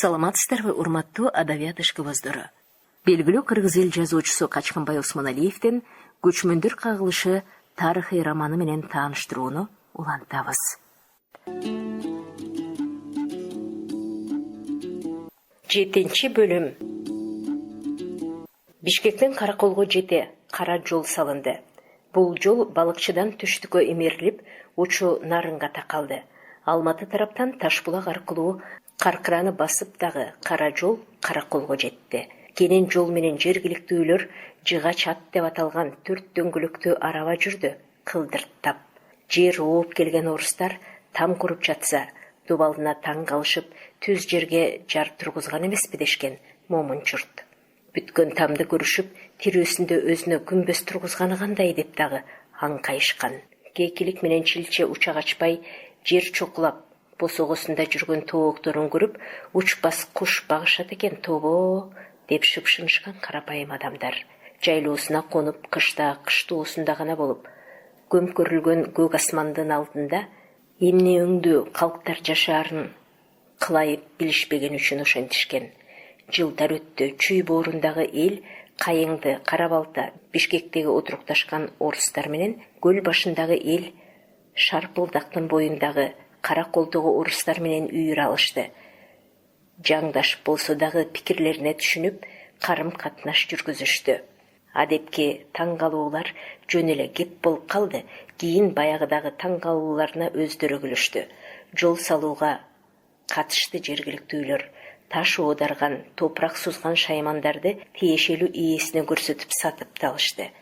Саламатсыздарбы, урматтуу адабият ишкибоздору. Белгилүү кыргыз эл жазуучусу Качкынбай Осмоналиевдин Көчмөндөр кагылышы тарыхый романы менен тааныштырууну улантабыз. Жетинчи бөлүм. Бишкектен Караколго жете кара жол салынды. Бул жол балыкчыдан түштүккө эмерилип, учу Нарынга такалды. Алматы тараптан Ташбулак аркылуу Каркыраны басып дагы кара жол Караколго жетти. Кенен жол менен жергиликтүүлөр Жыгач ат деп аталган 4 дөңгөлөктүү араба жүрдү, кылдырттап. Жер ооп келген орустар там куруп жатса, дубалына таң калышып, түз жерге жар тургузган эмеспи дешкен момун журт. Бүткөн тамды көрүшүп, тирүүсүндө өзүнө күмбөз тургузганы кандай деп дагы аңкайышкан. Кекилик менен чилче учак ачпай, жер чокулап, босогосунда жүргөн тоокторун көрүп, учпас куш багышат экен тобо деп шыпшынышкан карапайым адамдар. Жайлоосуна конуп, кышта, кыштоосунда гана болуп, көмкөрүлгөн көк асмандын алдында эмне өңдүү калктар жашаарын кылайып билишпеген үчүн ошентишкен. Жылдар өттү, чүй боорундагы эл Кайыңды, Карабалта, Бишкектеги отурукташкан орустар менен көл башындагы эл Шарпылдактын боюндагы Караколдогу орустар менен үйүр алышты. Жаңдаш болсо дагы пикирлерине түшүнүп, карым-катнаш жүргүзүштү. Адепке таң калуулар жөн эле кеп болуп калды. Кийин баягыдагы таң калууларына өздөрү күлүштү. Жол салууга катышты жергиликтүүлөр. Таш оодарган, топурак сузган шаймандарды тиешелүү ээсине көрсөтүп сатып талышты.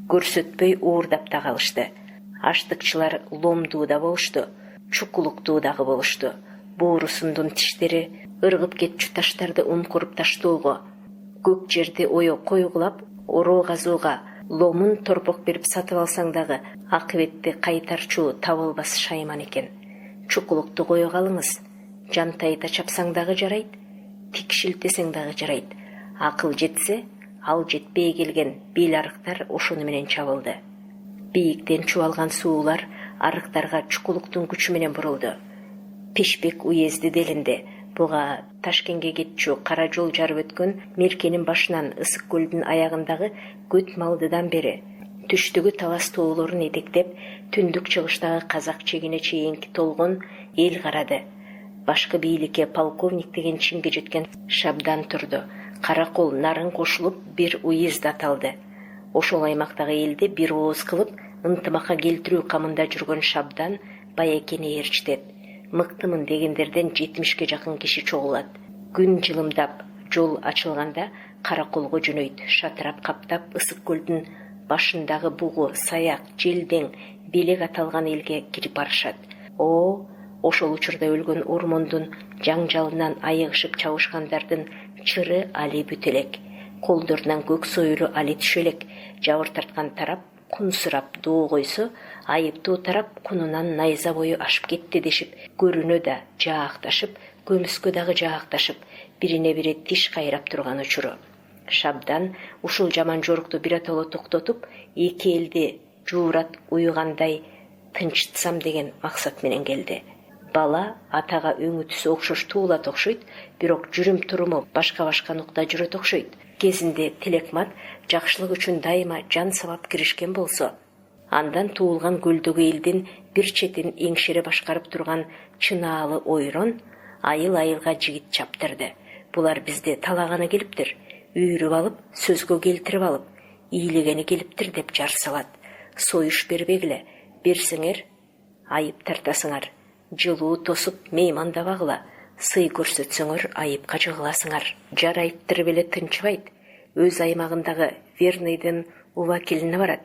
Көрсөтпөй уурдап да калышты. Аштыкчылар ломдуу да болушту, чукулуктуу дагы болушту. Боорусундун тиштери ыргып кетчү таштарды умкуруп таштоого, көк жерди ою койгулап, ороо казууга ломун торпок берип сатып алсаң дагы акыбетти кайтарчу табылбас шайман экен. Чукулукту кое калыңыз, жантайда чапсаң дагы жарайт, тикшилтесең дагы жарайт. Акыл жетсе, ал жетпей келген бел арыктар ошону менен чабылды. Бийиктен чубалган суулар арыктарга чукулуктун күчү менен бурулду. Пешбек уезди делинде. Буга Ташкенге кетчү кара жол жарып өткөн Меркенин башынан Ысык көлдүн аягындагы Көт Малдыдан бери түштүгү талас тоолорун этектеп, түндүк чыгыштагы Казак чегине чейинки толгон эл карады. Башкы бийликке полковник деген чинге жеткен Шабдан турду. Каракол, Нарын кошулуп бир уезд аталды. Ошол аймактагы элди бир ооз кылып, ынтымакка келтирүү камында жүргөн Шабдан Байекени ээрчитет. Мыктымын дегендерден 70-ке жакын киши чогулат. Күн жылымдап, жол ачылганда Караколго жөнөйт. Шатырап каптап, Ысык көлдүн башындагы бугу, саяк, желдең, белек аталган элге кирип барышат. Ошол учурда өлгөн ормондун жаңжалынан айыгышып чабышкандардын чыры али бүт элек. Колдорунан көк сойуру али түшө элек. Жабыр тарткан тарап кун сурап доо койсо, айыптуу тарап кунунан найза бою ашып кетти дешип, көрүнө да жаакташып, көмүскө дагы жаакташып, бирине бири тиш кайрап турган учуру. Шабдан ушул жаман жорукту биротоло токтотуп, эки элди жуурат уюгандай тынчытсам деген максат менен келди. Бала атага өңү түсү окшош туулат окшойт, бирок жүрүм-туруму башка нукта жүрөт окшойт. Кезинде Телекмат жакшылык үчүн дайыма жан сабап киришкен болсо, андан туулган көлдөгү элдин бир четин эңшере башкарып турган Чынаалы ойрон айыл-айылга жигит чаптырды. Булар бизди талаганы келиптир, үйрүп алып, сөзгө келтирип алып, ийилегени келиптир деп жар салат. Союш бербегиле, берсеңер айып тартасыңар, жылуу тосуп меймандабагыла, сый көрсөтсөңөр айыпка жыгыласыңар. Жар айттырып эле тынчыбайт. Өз аймагындагы Верныйдын увакилине барат.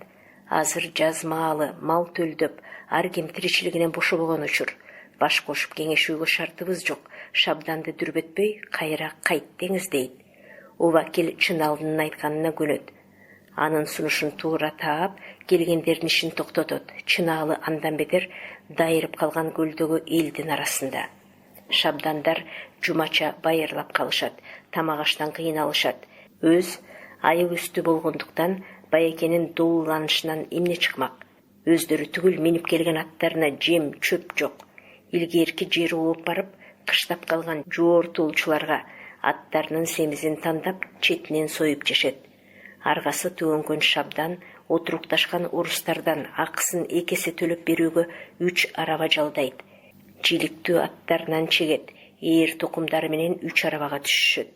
Азыр жаз маалы мал төлдөп, ар ким тиричилигинен бошобогон учур. Баш кошуп кеңешүүгө шартыбыз жок. Шабданды дүрбөтпөй кайра кайт деңиз дейт. Увакил Чыналдын айтканына көнөт. Анын сунушун туура таап, келгендердин ишин токтотот. Чынаалы андан бетер дайырып калган көлдөгү элдин арасында. Шабдандар жумача байырлап калышат, тамак аштан кыйналышат. Өз айыл үстү болгондуктан Байекенин дооланышынан эмне чыкмак? Өздөрү түгүл минип келген аттарына жем, чөп жок. Илгерки жери ооп барып, кыштап калган жоортулчуларга аттарынын семизин тандап четинен союп жешет. Аргасы төгөнгөн Шабдан отурукташкан урустардан акысын экесе төлөп берүүгө 3 араба жалдайт. Жиликтүү аттарынан чегет, ээр тукумдары менен 3 арабага түшүшөт.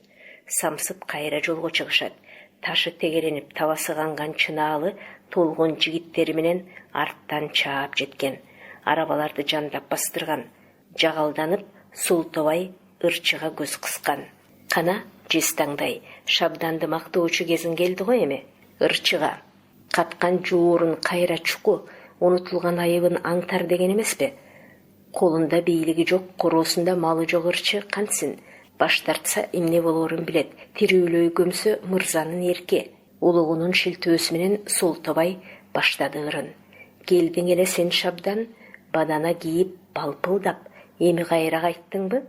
Самсып кайра жолго чыгышат. Ташы тегеренип табасы канган чынаалы толгон жигиттери менен арттан чаап жеткен. Арабаларды жандап бастырган. Жагалданып Султобай ырчыга көз кыскан. Кана жестаңдай Шабданды мактоочу кезин келди го эми. Ырчыга каткан жоорун кайра чуку, унутулган айыбын аңтар деген эмеспи? Колунда бийлиги жок, короосунда малы жок ырчы кантсин? Баш тартса эмне болоорун билет. Тирүүлөй көмсө мырзанын эрке. Улугунун шилтөөсү менен Султобай баштады ырын. Келдиң эле сен Шабдан, бадана кийип балпылдап, эми кайра кайттыңбы?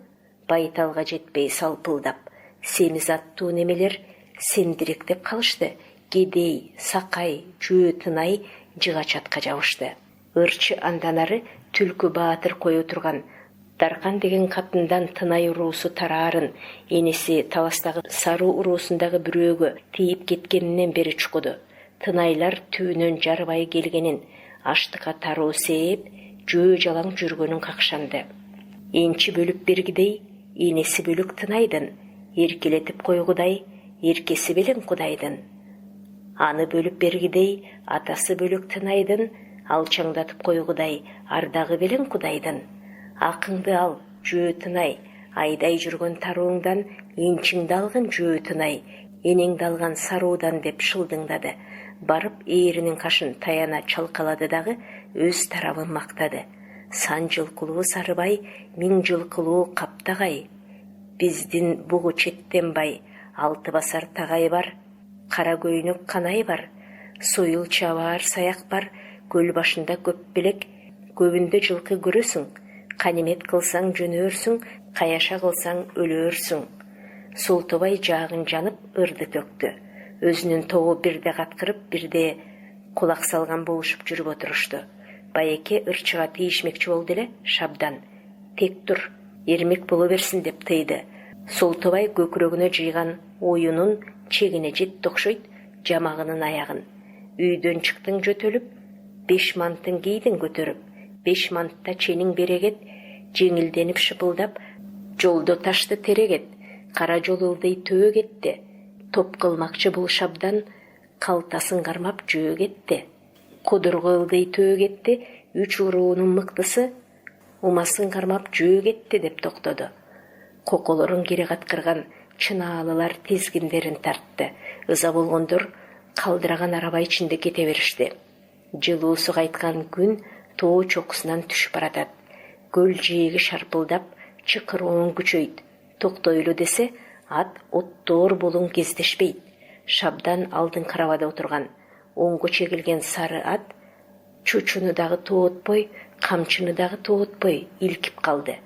Байталга жетпей салпылдап. Семиз аттуу немелер сендиректеп калышты. Кедей, Сакай, Жөө Тынай жыга чатка жабышты. Ырчы андан ары Түлкү Баатыр кое турган Даркан деген катындан Тынай уруусу тараарын, энеси Таластагы Сару уруусундагы бирөөгө тийип кеткенинен бери чукуду. Тынайлар түбүнөн жарбай келгенин, аштыкка таруу сээп, жөө жалаң жүргөнүн какшанды. Энчи бөлүп бергидей, энеси бөлүк Тынайдын, эркелетип койгудай, эркеси белең Кудайдын. Аны бөлүп бергидей, атасы бөлүк Тынайдын, алчаңдатып койгудай, ардагы белең Кудайдын. Акыңды ал, Жөө Тынай, айдай жүргөн тарууңдан энчиңди алгын Жөө Тынай, энеңди алган Саруудан деп шылдыңдады. Барып ээринин кашын таяна чалкалады дагы өз тарабын мактады. Сан жылкылуу Сарыбай, 1000 жылкылуу Каптагай. Биздин бугу четтен бай, 6 басар тагай бар, кара көйнөк канай бар, сойул чабаар саяк бар, көл башында көп белек, көбүндө жылкы көрөсүң, канемет кылсаң жөнөрсүң, каяша кылсаң өлөөрсүң. Султобай жаагын жанып ырды төктү. Өзүнүн тобу бирде каткырып, бирде кулак салган болушуп жүрүп отурушту. Байеке ырчыга тийишмекчи болду эле. Шабдан: "Тек тур, эрмек боло берсин" деп тыйды. Султобай көкүрөгүнө жыйган оюнун чегине жетти окшойт жамагынын аягын. Үйдөн чыктың жөтөлүп, 5 мантын кийдиң көтөрүп, 5 мантта чениң берегет, жеңилденип шыпылдап, жолдо ташты терегет, кара жол ылдый төө кетти. Топ кылмакчы бул Шабдан, калтасын кармап жөө кетти. Кудургу ылдый төө кетти, 3 уруунун мыктысы умасын кармап жөө кетти деп токтоду. Коколорун кире каткырган чынаалылар тизгиндерин тартты. Ыза болгондор калдыраган араба ичинде кете беришти. Жылуусу кайткан күн тоо чокусунан түшүп баратат. Көл жээги шарпылдап, чыкыруун күчөйт. Токтойлу десе, ат оттоор болуң кездешпейт. Шабдан алдын карабада отурган. Оңго чегилген сары ат чучуну дагы тоотпой, камчыны дагы тоотпой илкип калды.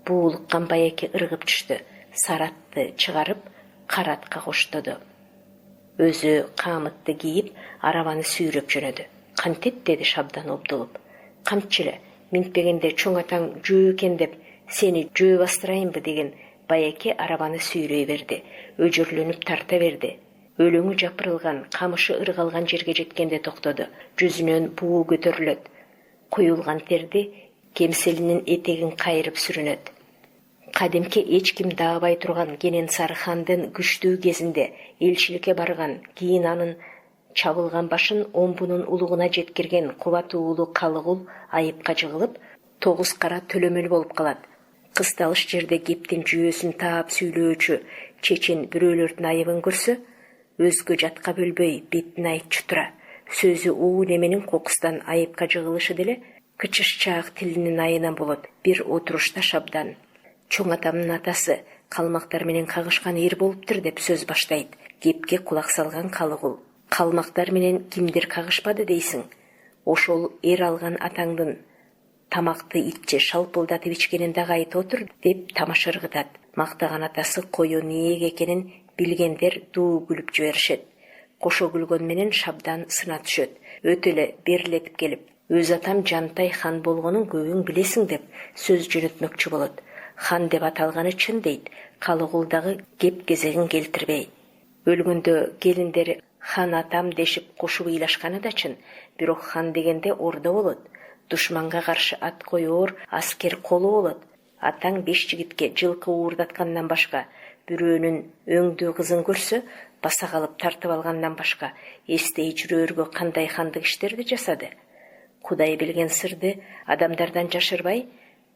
Буулуккан Байеке ыргып түштү. Саратты чыгарып, каратка коштоду. Өзү камытты кийип, арабаны сүйрөп жөнөдү. "Кантет?" деди Шабдан обдулуп. "Камчылы, минтпегенде чоң атаң жөө экен деп, сени жөө бастырайынбы" деген Байеке арабаны сүйрөй берди. Өжөрлөнүп тарта берди. Өлөңү жапырылган, камышы ыргалган жерге жеткенде токтоду. Жүзүнөн буу көтөрүлөт. Куюлган терди кемселинин этегин кайрып сүрүнөт. Кадимки эч ким даабай турган Кененсары хандын күчтүү кезинде элчиликке барган, кийин анын чабылган башын омбунун улугуна жеткирген кубатуулуу Калыгул айыпка жыгылып, 9 кара төлөмөл болуп калат. Кысталыш жерде кептин жүйөсүн таап сүйлөөчү чечен бирөөлөрдүн айыбын көрсө, өзгө жатка бөлбөй бетин айтчу тура. Сөзү уу неменин кокустан айыпка жыгылышы деле кычышчаак тилинин айынан болот. Бир отурушта Шабдан: "Чоң атамдын атасы калмактар менен кагышкан эр болуптур" деп сөз баштайт. Кепке кулак салган Калыгул: "Калмактар менен кимдир кагышпады дейсиң? Ошол эр алган атаңдын тамакты итче шалпылдатып ичкенин дагы айтып отур" деп тамаша ыргытат. Мактаган атасы коюн ээк экенин билгендер дуу күлүп жиберишет. Кошо күлгөн менен Шабдан сына түшөт. Өтө эле берилетип келип: "Өз атам Жантай хан болгонун көбүң билесиң" деп сөз жөнөтмөкчү болот. хан деп аталганы чын дейт. Калыгул дагы кеп кезегин келтирбей. Өлгөндө келиндери хан атам дешип кошуп ыйлашканы да чын. Бирок хан дегенде ордо болот. Душманга каршы ат коёор аскер колу болот. Атаң 5 жигитке жылкы уурдаткандан башка, бирөөнүн өңдүү кызын көрсө, баса калып тартып алгандан башка эстей жүрөөргө кандай хандык иштерди жасады. Кудай билген сырды адамдардан жашырбай,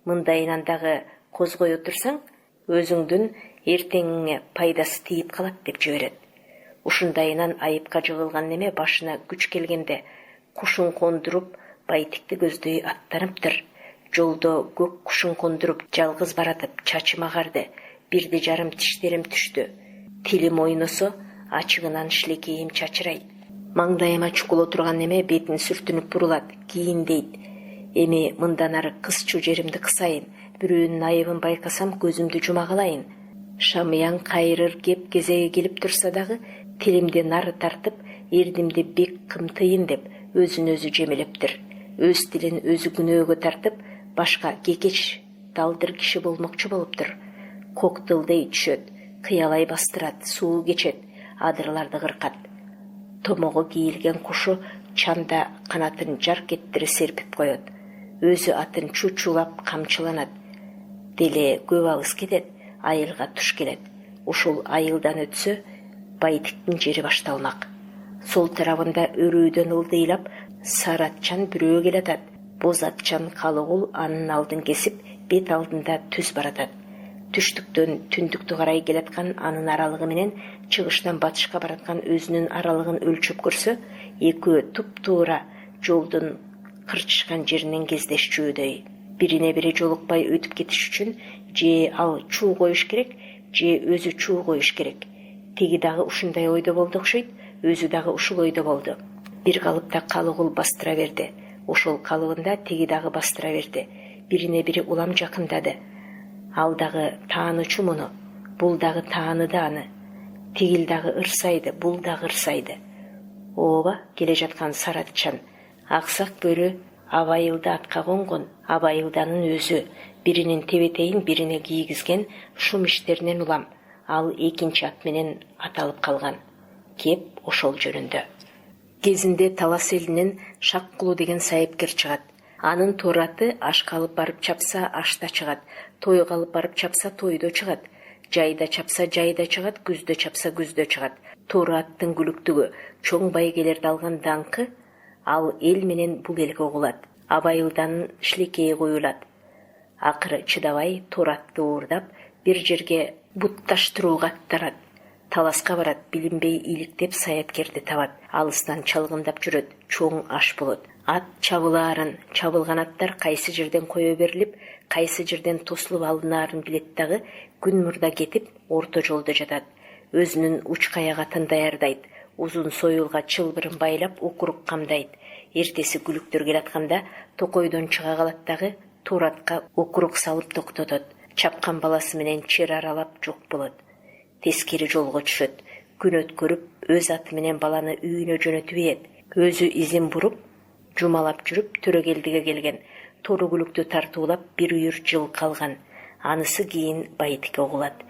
мындайынан дагы козгой отурсаң, өзүңдүн эртеңиңе пайдасы тийип калат деп жиберет. Ушундайынан айыпка жыгылган неме башына күч келгенде кушун кондуруп Байтикти көздөй аттаныптыр. Жолдо көк кушун кондуруп жалгыз баратып чачым агарды. 1,5 тиштерим түштү. Тилим ойносо ачыгынан шилекейим чачырайт. Маңдайыма чукуло турган неме бетин сүртүнүп бурулат. Кийин дейт. Эми мындан ары кысчу жеримди кысайын. Бирөөнүн айыбын байкасам көзүмдү жума калайын. Шамыяң кайрыр кеп кезеги келип турса дагы тилимди нары тартып, эрдимди бек кымтыйын деп өзүн өзү жемелептир. Өз тилин өзү күнөөгө тартып, башка кекеч далдыр киши болмокчу болуптур. Коктылдей түшөт, кыялай бастырат, суу кечет, адырларды кыркат. Томого кийилген кушу чанда канатын жарк эттире серпип коет. Өзү атын чучулап камчыланат. Деле көп алыс кетет, айылга туш келет. Ушул айылдан өтсө, Байтиктин жери башталмак. Сол тарабында өрөөдөн ылдыйлап сары атчан бирөө келатат. Боз атчан Калыгул анын алдын кесип, бет алдында түз баратат. Түштүктөн түндүктү карай келаткан анын аралыгы менен чыгыштан батышка бараткан өзүнүн аралыгын өлчөп көрсө, экөө туп-туура жолдун кырчышкан жеринен кездешчүдөй. Бирине бири жолукпай өтүп кетиш үчүн же ал чуу коюш керек, же өзү чуу коюш керек. Теги дагы ушундай ойдо болду окшойт, өзү дагы ушул ойдо болду. Бир калыпта Калыгул бастыра берди. Ошол калыбында теги дагы бастыра берди. Бирине бири улам жакындады. Ал дагы таанычу муну, бул дагы тааныды аны. Тигил дагы ырсайды, бул дагы ырсайды. Ооба, келе жаткан саратчан. Аксак бөрү Абайылды атка конгон. Абайылданын өзү биринин тебетейин бирине кийгизген шум иштеринен улам. Ал экинчи ат менен аталып калган. Кеп ошол жөнүндө. Кезинде Талас элинен Шаккулу деген сайыпкер чыгат. Анын тураты ашка алып барып чапса ашта чыгат, тойго алып барып чапса тойдо чыгат, жайда чапса жайда чыгат, күздө чапса күздө чыгат. Тураттын күлүктүгү, чоң байгелерди алган даңкы ал эл менен бул элге угулат. Абайылданын шилекейи коюлат. Акыры чыдабай Туратты уурдап бир жерге бутташтырууга аттанат. Таласка барат, билинбей иликтеп саяпкерди табат. Алыстан чалгындап жүрөт, чоң аш болот. Ат чабылаарын, чабылган аттар кайсы жерден кое берилип, кайсы жерден тосулуп алынаарын билет дагы, күн мурда кетип, орто жолдо жатат. Өзүнүн уч каяк атын даярдайт. Узун союлга чылбырын байлап окурук камдайт. Эртеси күлүктөр келатканда токойдон чыга калат дагы, Туратка окурук салып токтотот. Чапкан баласы менен чер аралап жок болот. Тескери жолго түшөт. Күн өткөрүп, өз аты менен баланы үйүнө жөнөтүп ийет. Өзү изин буруп, жумалап жүрүп Төрөгелдиге келген. Тору күлүктү тартуулап бир үйүр жыл калган. Анысы кийин Байтикке угулат.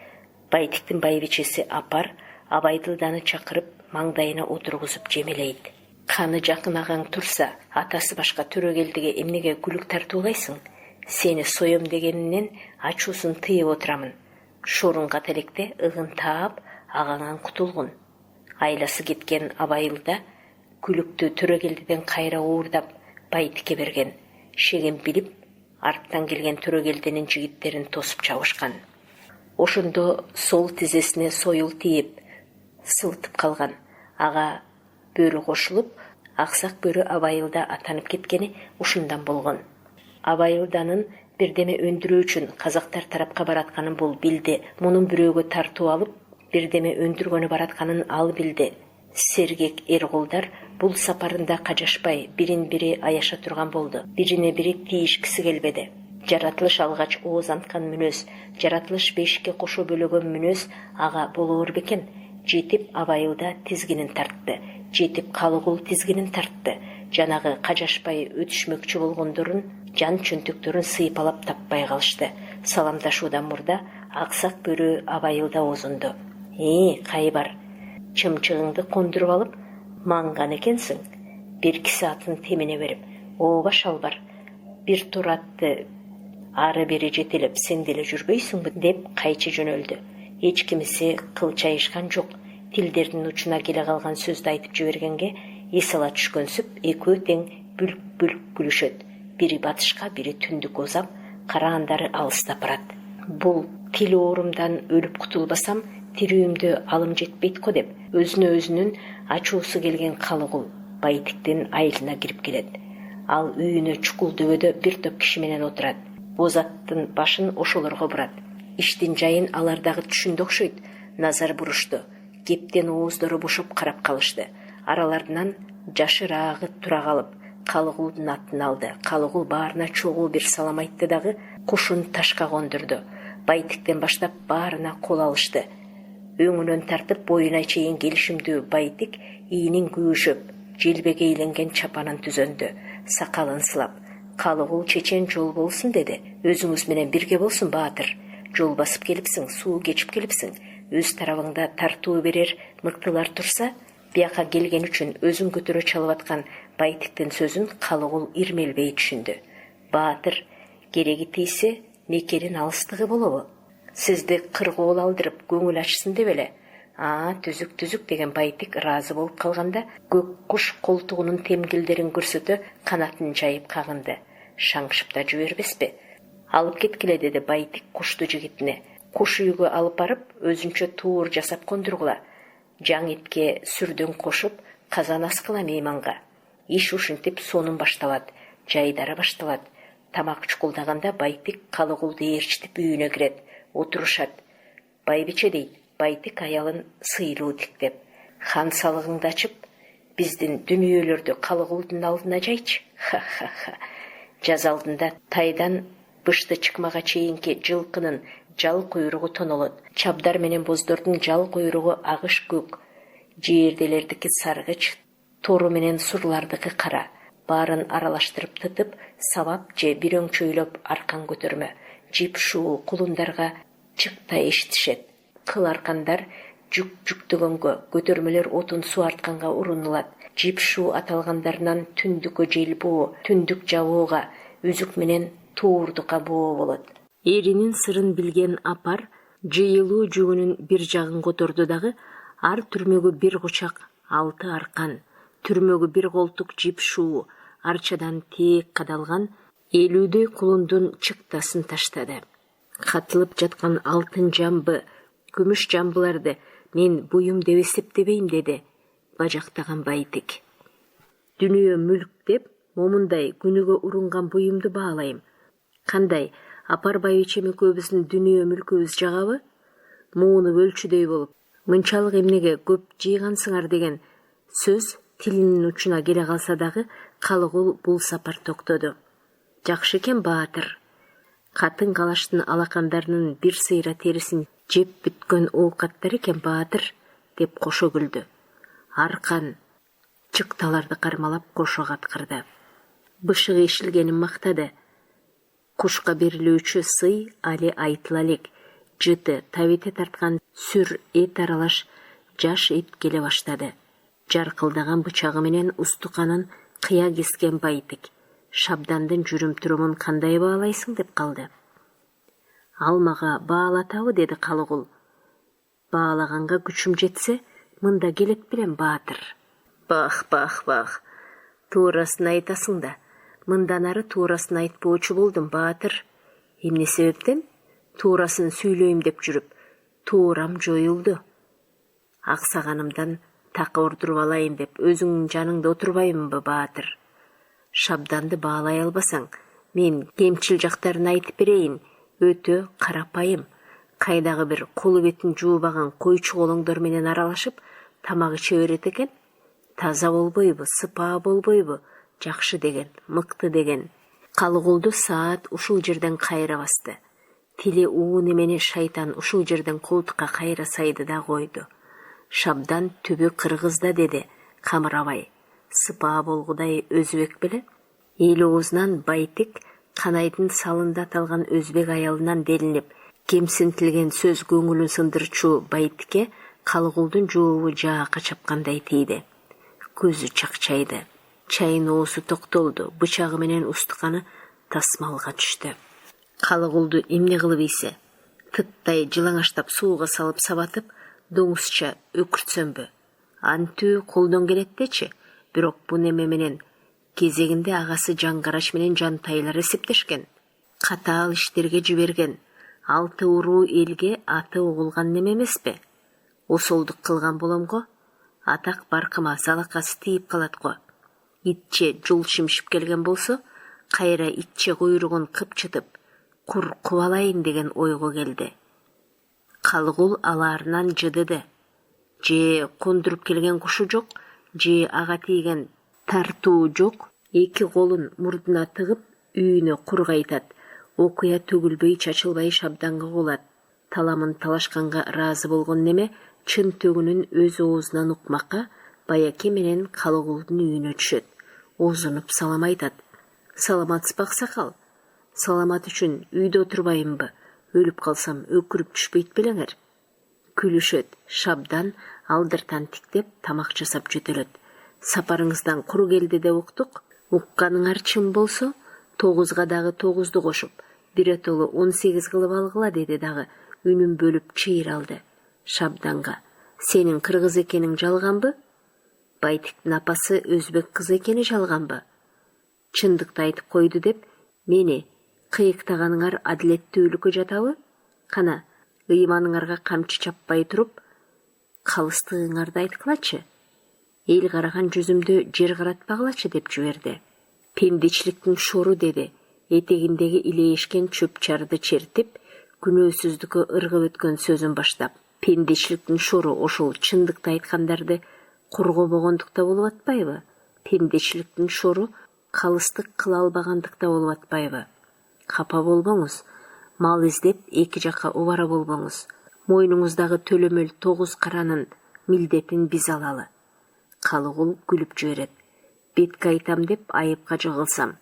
Байтиктин байбичеси Апар Абайдылданы чакырып, маңдайына отургузуп жемелейт. Каны жакынагаң турса, атасы башка Төрөгелдиге эмнеге күлүк тартуулайсың? Сени соем дегенинен ачуусун тыйып отурамын. Шорунга телекте ыгын таап, агаңан кутулгун. Айласы кеткен Абайылда күлүктү Төрөгелдиден кайра уурдап Байтикке берген. Шеген билип, арттан келген Төрөгелдинин жигиттерин тосуп чабышкан. Ошондо сол тизесине союл тийип, сылтып калган. Ага бөрү кошулуп, аксак бөрү Абайылда атанып кеткени ушундан болгон. Абайылданын бирдеме өндүрүү үчүн казактар тарапка баратканын бул билди. Мунун бирөөгө тартуу алып, бирдеме өндүргөнү баратканын ал билди. Сергек эркулдар бул сапарында кажашпай, бирин-бири аяша турган болду. Бирине бири тийишкиси келбеди. Жаратылыш алгач ооз анткан мүнөз, жаратылыш бешикке кошо бөлөгөн мүнөз ага болоор бекен. Жетип Абайылда тизгинин тартты. Жетип Калыгул тизгинин тартты. Жанагы кажашпай өтүшмөкчү болгондорун жан чөнтөктөрүн сыйпалап таппай калышты. Саламдашуудан мурда аксак бөрү абайылда озунду. Кай бар? Чымчыгыңды кондуруп алып манган экенсиң. Бир киси атын темине берип, ооба шалбар, бир тур атты ары бери жетелеп сен деле жүрбөйсүңбү деп кайчы жөнөлдү. Эч кимиси кылчайышкан жок. Тилдердин учуна келе калган сөздү айтып жибергенге эс ала түшкөнсүп экөө тең бүлк күлүшөт. Бири батышка, бири түндүккө узап, караандары алыстап барат. Бул тил оорумдан өлүп кутулбасам, тирүүмдө алым жетпейт го деп өзүнө өзүнүн ачуусу келген Калыгул Байтиктин айылына кирип келет. Ал үйүнө чукул дөбөдө бир топ киши менен отурат. Боз аттын башын ошолорго бурат. Иштин жайын алар дагы түшүндү окшойт. Назар бурушту. Кептен ооздору бошоп карап калышты. Араларынан жашыраагы тура калып, Калыгулдун атын алды. Калыгул баарына чогуу бир салам айтты дагы кушун ташка кондурду. Байтиктен баштап баарына кол алышты. Өңүнөн тартып боюна чейин келишимдүү Байтик ийинин күүшөп, желбеге ийленген чапанын түзөндү, сакалын сылап. Калыгул чечен жол болсун деди. Өзүңүз менен бирге болсун баатыр. Жол басып келипсиң, суу кечип келипсиң. Өз тарабыңда тартуу берер мыктылар турса, бияка келген үчүн өзүн көтөрө чалып аткан Байтиктин сөзүн Калыгул ирмелбей түшүндү. Баатыр, кереги тийсе, мекенин алыстыгы болобу? Сизди кыргоол алдырып көңүл ачсын деп эле. Түзүк деген Байтик ыраазы болуп калганда, көк куш колтугунун темгилдерин көрсөтө канатын жайып кагынды. Шаңшып да жибербеспи? Алып кеткиле деди Байтик кушту жигитине. Куш үйгө алып барып, өзүнчө туур жасап кондургула. Жаң итке сүрдөн кошуп, казан аскыла мейманга. Иш ушинтип сонун башталат, жайдары башталат. Тамак чукулдаганда Байтик Калыгулду ээрчитип үйүнө кирет, отурушат. Байбиче дейт, Байтик аялын сыйлуу тиктеп. Хан салыгыңды ачып, биздин дүнүйөлөрдү Калыгулдун алдына жайчы. Ха-ха-ха. Жаз алдында тайдан бышты чыкмага чейинки жылкынын жал куйругу тонолот. Чабдар менен боздордун жал куйругу агыш көк. Жээрделердики саргыч, тору менен сурлардыкы кара. Баарын аралаштырып тытып, сабап же бир өңчөйлөп аркан көтөрмө. Жип шуу кулундарга чыкта эшитишет. Кыл аркандар жүк жүктөгөнгө, көтөрмөлөр отун суу артканга урунулат. Жип шуу аталгандарынан түндүккө желбоо, түндүк жабууга, үзүк менен туурдукка боо болот. Эринин сырын билген апар жыйылуу жүгүнүн бир жагын которду дагы, ар түрмөгө бир кучак 6 аркан, түрмөгө бир колтук жип шуу, арчадан тээк кадалган 50 кулундун чыктасын таштады. Катылып жаткан алтын жамбы, күмүш жамбыларды мен буюм деп эсептебейм деди бажактаган Байтик. Дүнүйө мүлк деп момундай күнүгө урунган буюмду баалайм. Кандай, апар байычем экөөбүздүн дүнүйө мүлкүбүз жагабы? Мууну өлчүдөй болуп, мынчалык эмнеге көп жыйгансыңар деген сөз тилинин учуна келе калса дагы, Калыгул бул сапар токтоду. Жакшы экен баатыр. Катын калаштын алакандарынын бир сыйра терисин жеп бүткөн оокаттар экен баатыр, деп кошо күлдү. Аркан чыкталарды кармалап кошо каткырды. Бышыгы ишилгенин мактады. Кушка берилүүчү сый али айтыла элек. Жыты, табите тарткан сүр эт аралаш жаш эт келе баштады. Жаркылдаган бычагы менен устуканын кыя кескен Байтик. Шабдандын жүрүм-турумун кандай баалайсың деп калды. Ал мага баалатабы деди Калыгул. Баалаганга күчүм жетсе, мында келет билем баатыр. Бах. Туурасын айтасың да. Мындан ары туурасын айтпоочу болдум баатыр. Эмне себептен? Туурасын сүйлөйм деп жүрүп, туурам жоюлду. Аксаганымдан такы ордуруп алайын деп өзүңдүн жаныңда отурбаймынбы баатыр? Шабданды баалай албасаң, мен кемчил жактарын айтып берейин. Өтө карапайым. Кайдагы бир колу бетин жуубаган койчу колоңдор менен аралашып, тамак иче берет экен. Таза болбойбу, сыпаа болбойбу, жакшы деген, мыкты деген. Калыгулду саат ушул жерден кайра басты. Тили уу немени шайтан ушул жерден колтукка кайра сайды да койду. Шабдан түбү кыргызда деди, камырабай. Сыпаа болгудай өзүбек беле. Эл оозунан Байтик Канайдын салында аталган өзбек аялынан делинип, кемсинтилген сөз көңүлүн сындырчу Байтике Калыгулдун жообу жаакка чапкандай тийди. Көзү чакчайды. Чайын оосу токтолду. Бычагы менен устуканы тасмалга түштү. Калыгулду эмне кылып ийсе? Тыттай жылаңаштап сууга салып сабатып, доңузча өкүртсөмбү? Антүү колдон келет-дечи. Бирок бу неме менен кезегинде агасы Жаңгарач менен Жантайлар эсептешкен. Катаал иштерге жиберген. 6 уруу элге аты угулган неме эмеспи? Осолдук кылган болом го. Атак баркыма залакасы тийип калат го. Итче жол шимшип келген болсо, кайра итче куйругун кыпчытып, кур кубалайын деген ойго келди. Калыгул алаарынан жыдыды. Же кондуруп келген кушу жок, же ага тийген тартуу жок. Эки колун мурдуна тыгып, үйүнө кур кайтат. Окуя төгүлбөй чачылбай шабданга кулат. Таламын талашканга ыраазы болгон неме чын төгүнүн өз оозунан укмакка Баяке менен Калыгулдун үйүнө түшөт. Озунуп салам айтат. Саламатсызбы аксакал? Саламат үчүн үйдө отурбайымбы? Өлүп калсам өкүрүп түшпөйт белеңер? Күлүшөт. Шабдан алдыртан тиктеп тамак жасап жөтөлөт. Сапарыңыздан кур келди деп уктук. Укканыңар чын болсо, 9га дагы 9ду кошуп, биретолу 18 кылып алгыла, деди дагы үнүн бөлүп чыйралды. Шабданга: сенин кыргыз экениң жалганбы? Байтиктин апасы өзбек кызы экени жалганбы? Чындыкты айтып койду деп мени кыйыктаганыңар адилеттүүлүккө жатабы? Кана, ыйманыңарга камчы чаппай туруп, калыстыгыңарды айткылачы. Эл караган жүзүмдө жер каратпагылачы деп жиберди. Пендичиликтин шору, деди. Этегиндеги илейишкен чөп-чарды чертип, күнөөсүздүккө ыргып өткөн сөзүн баштап. Пендичиликтин шору ошол чындыкты айткандарды коргобогондукта болуп атпайбы? Пендичиликтин шору калыстык кыла албагандыкта болуп атпайбы? Капа болбоңуз. Мал издеп эки жакка убара болбоңуз. Мойнуңуздагы төлөмөл 9 каранын милдетин биз алалы. Калыгул күлүп жиберет. Бетке айтам деп айыпка жыгылсам,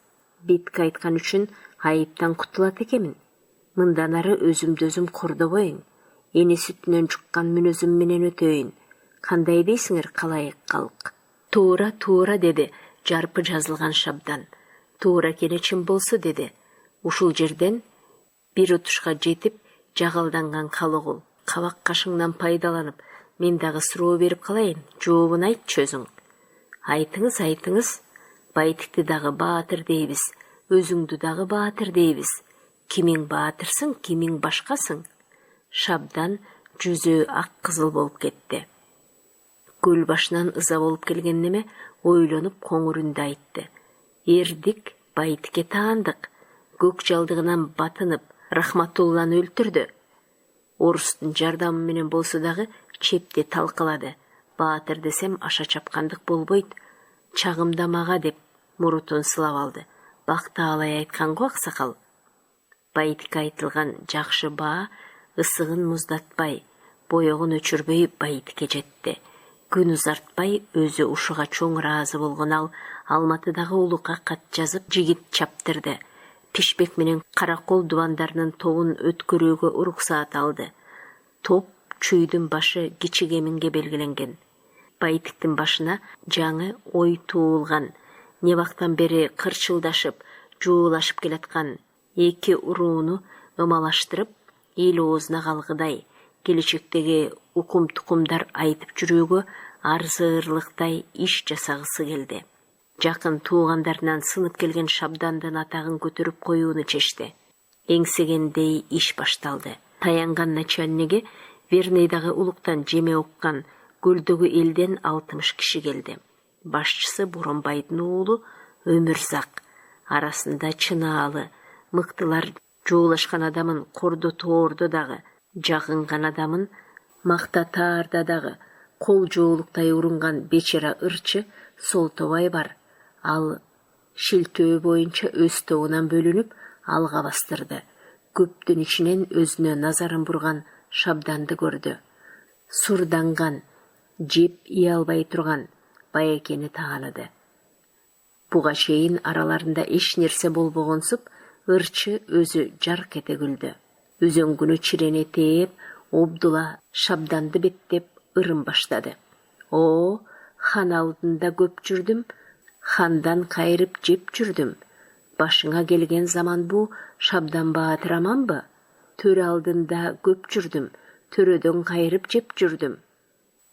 бетке айткан үчүн айыптан кутулат экенмин. Мындан ары өзүмдү өзүм кордобойн. Эне сүтүнөн чыккан мүнөзүм менен өтөйүн. Кандай дейсиңер, калайык калк? Туура, туура, деди жарпы жазылган Шабдан. Туура экени чын болсо, деди. Ушул жерден бир утушка жетип жагалданган Калыгул кабак кашыңдан пайдаланып, мен дагы суроо берип калайын, жообун айтчы өзүң. Айтыңыз, айтыңыз. Байтикти дагы баатыр дейбиз, өзүңдү дагы баатыр дейбиз. Кимиң баатырсың, кимиң башкасың? Шабдан жүзү ак кызыл болуп кетти. Көл башынан ыза болуп келген неме ойлонуп коңур үндө айтты. Эрдик Байтикке таандык. Көк жалдыгынан батынып, Рахматулланы өлтүрдү. Орустун жардамы менен болсо дагы чепти талкалады. Баатыр десем аша чапкандык болбойт. Чагымда мага деп мурутун сылап алды. Бактаалай айткан го аксакал. Байтикке айтылган жакшы баа ысыгын муздатпай, боегун өчүрбөй Байтикке жетти. Күн узартпай өзү ушуга чоң ыраазы болгон ал Алматыдагы улукка кат жазып жигит чаптырды. Пишбек менен Каракол дубандарынын тобун өткөрүүгө уруксаат алды. Топ чүйдүн башы кичи кеминге белгиленген. Байтиктин башына жаңы ой туулган. Небактан бери кырчылдашып, жуулашып келаткан эки урууну ымалаштырып, эл оозуна калгыдай, келечектеги укум-тукумдар айтып жүрүүгө арзыырлыктай иш жасагысы келди. Жакын туугандарынан сынып келген Шабдандын атагын көтөрүп коюуну чечти. Эңсегендей иш башталды. Таянган начальниги Верныйдагы улуктан жеме уккан көлдөгү элден 60 киши келди. Башчысы Боронбайдын уулу Өмүрзак. Арасында чынаалы, мыктылар жуулашкан адамын Кордо Тоордо дагы, жагынган адамын Мактатаарда дагы, кол жоолуктай урунган бечара ырчы Солтобай бар. Ал шилтөө боюнча өз тобунан бөлүнүп алга бастырды. Көптүн ичинен өзүнө назарын бурган Шабданды көрдү. Сурданган, жеп ие албай турган Баякени тааныды. Буга чейин араларында эч нерсе болбогонсуп, ырчы өзү жарк эте күлдү. Үзөңгүнү чирене тээп, Обдула Шабданды беттеп ырым баштады. Хан алдында көп жүрдүм, хандан кайрып жеп жүрдүм. Башыңа келген заман бу, Шабдан баатыр аманбы? Төрө алдында көп жүрдүм, төрөдөн кайрып жеп жүрдүм.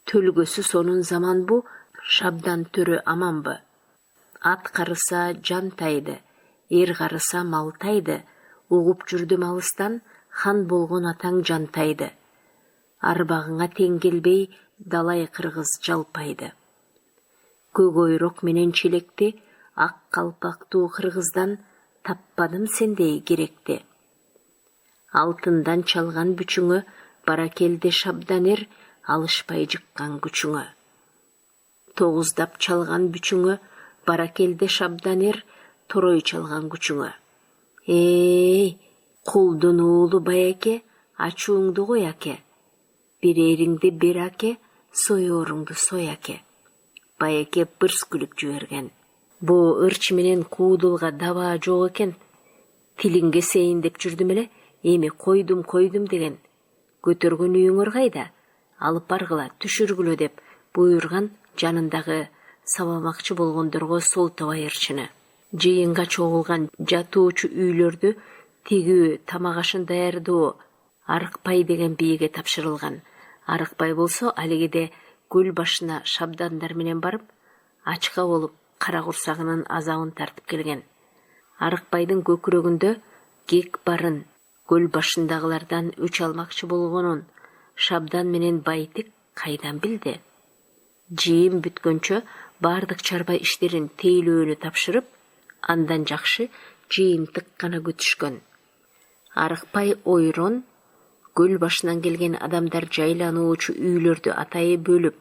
Төлгөсү сонун заман бу, Шабдан төрө аманбы? Ат карыса жан тайды, эр карыса мал тайды. Угуп жүрдүм алыстан, хан болгон атаң жантайды. Арбагыңа тең келбей, далай кыргыз жалпайды. Көгөйрок менен челекти, ак калпактуу кыргыздан таппадым сендей керекти. Алтындан чалган бүчүңө, бара келди Шабдан эр, алышпай жыккан күчүңө. Тогуздап чалган бүчүңө, бара келди Шабдан эр, торой чалган күчүңө. Кулдун уулу Байеке, ачууңду кой аке. Бирериңди бер аке, соёоруңду сой аке. Байеке бырс күлүп жиберген. Бу ырч менен куудулга даба жок экен. Тилиңге сейин деп жүрдүм эле, эми койдум деген. Көтөргөн үйүңөр кайда? Алып баргыла, түшүргүлө деп буйрган жанындагы сабамакчы болгондорго сол табайырчыны. Жыйынга чогулган жатуучу үйлөрдү тигүү тамак ашын даярдоо Арыкбай деген бийге тапшырылган. Арыкбай болсо алигиде көл башына Шабдандар менен барып, ачка болуп кара курсагынын азабын тартып келген. Арыкбайдын көкүрөгүндө кек барын, көл башындагылардан үч алмакчы болгонун Шабдан менен Байтик кайдан билди? Жыйын бүткөнчө бардык чарба иштерин тейлөөнү тапшырып, андан жакшы жыйынтык гана күтүшкөн. Арыкбай ойрон, көл башынан келген адамдар жайлануучу үйлөрдү атайы бөлүп,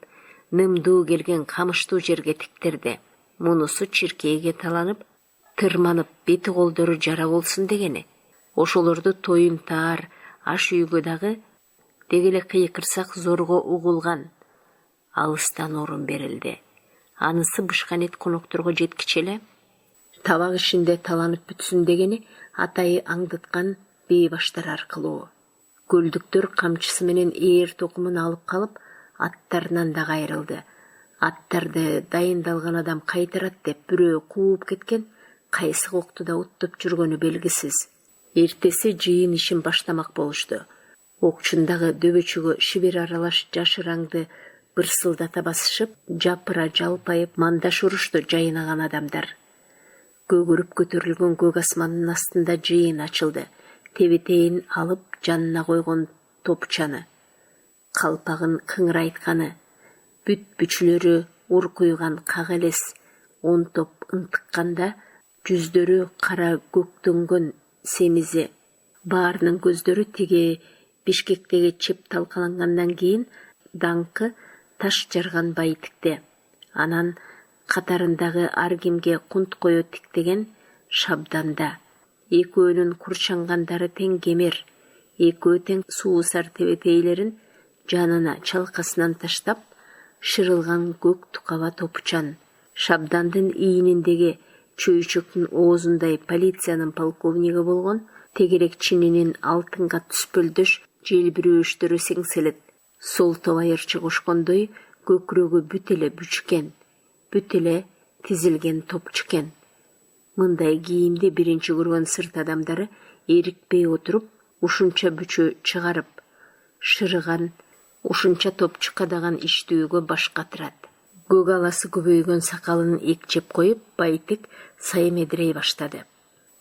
нымдуу келген камыштуу жерге тиктерди. Мунусу чиркейге таланып, тырманып, бети колдору жара болсун дегени. Ошолорду тоюнтаар, аш үйгө дагы дегеле кыйкырсак зорго угулган. Алыстан орун берилди. Анысы бышканет конокторго жеткиче эле табак ишинде таланып бүтсүн дегени атайы аңдыткан бейбаштар аркылуу. Көлдүктөр камчысы менен ээр токумун алып калып, аттарынан да кайрылды. Аттарды дайындалган адам кайтарат деп бирөө кууп кеткен, кайсы коктуда уттуп жүргөнү белгисиз. Эртеси жыйын ишин баштамак болушту. Окчундагы дөбөчөгө шибер аралаш жашыраңды бырсылдата басышып, жапыра жалпайып мандаш урушту жайнаган адамдар. Көгүрүп көтөрүлгөн көк асмандын астында жыйын ачылды. Тебетейин алып жанына койгон топчаны, калпагын кыңырайтканы, бүт бүчлөрү уркуйган как элес 10 топ ынтыкканда, жүздөрү кара көктөнгөн семизи. Баарынын көздөрү тиги Бишкектеги чеп талкалангандан кийин даңкы таш жарган Байтикте. Анан катарындагы ар кимге кунт кое тиктеген Шабданда. Экөөнүн курчангандары тең кемер, экөө тең суусар тебетейлерин жанына чалкасынан таштап, шырылган көк тукаба топчан. Шабдандын ийниндеги чөйчөктүн оозундай полициянын полковниги болгон тегерек чининин алтынга түспөлдөш желбирөөштөрү сеңселет. Сол табайырчы кошкондой көкүрөгү бүт эле бүчкен, бүт эле тизилген топчукен. Мындай кийимди биринчи көргөн сырт адамдары эрикпей отуруп, ушунча бүчө чыгарып, шырыган, ушунча топчу кадаган иштүүгө баш катырат. Көк аласы көбөйгөн сакалын экчеп коюп, Байтик саймедирей баштады.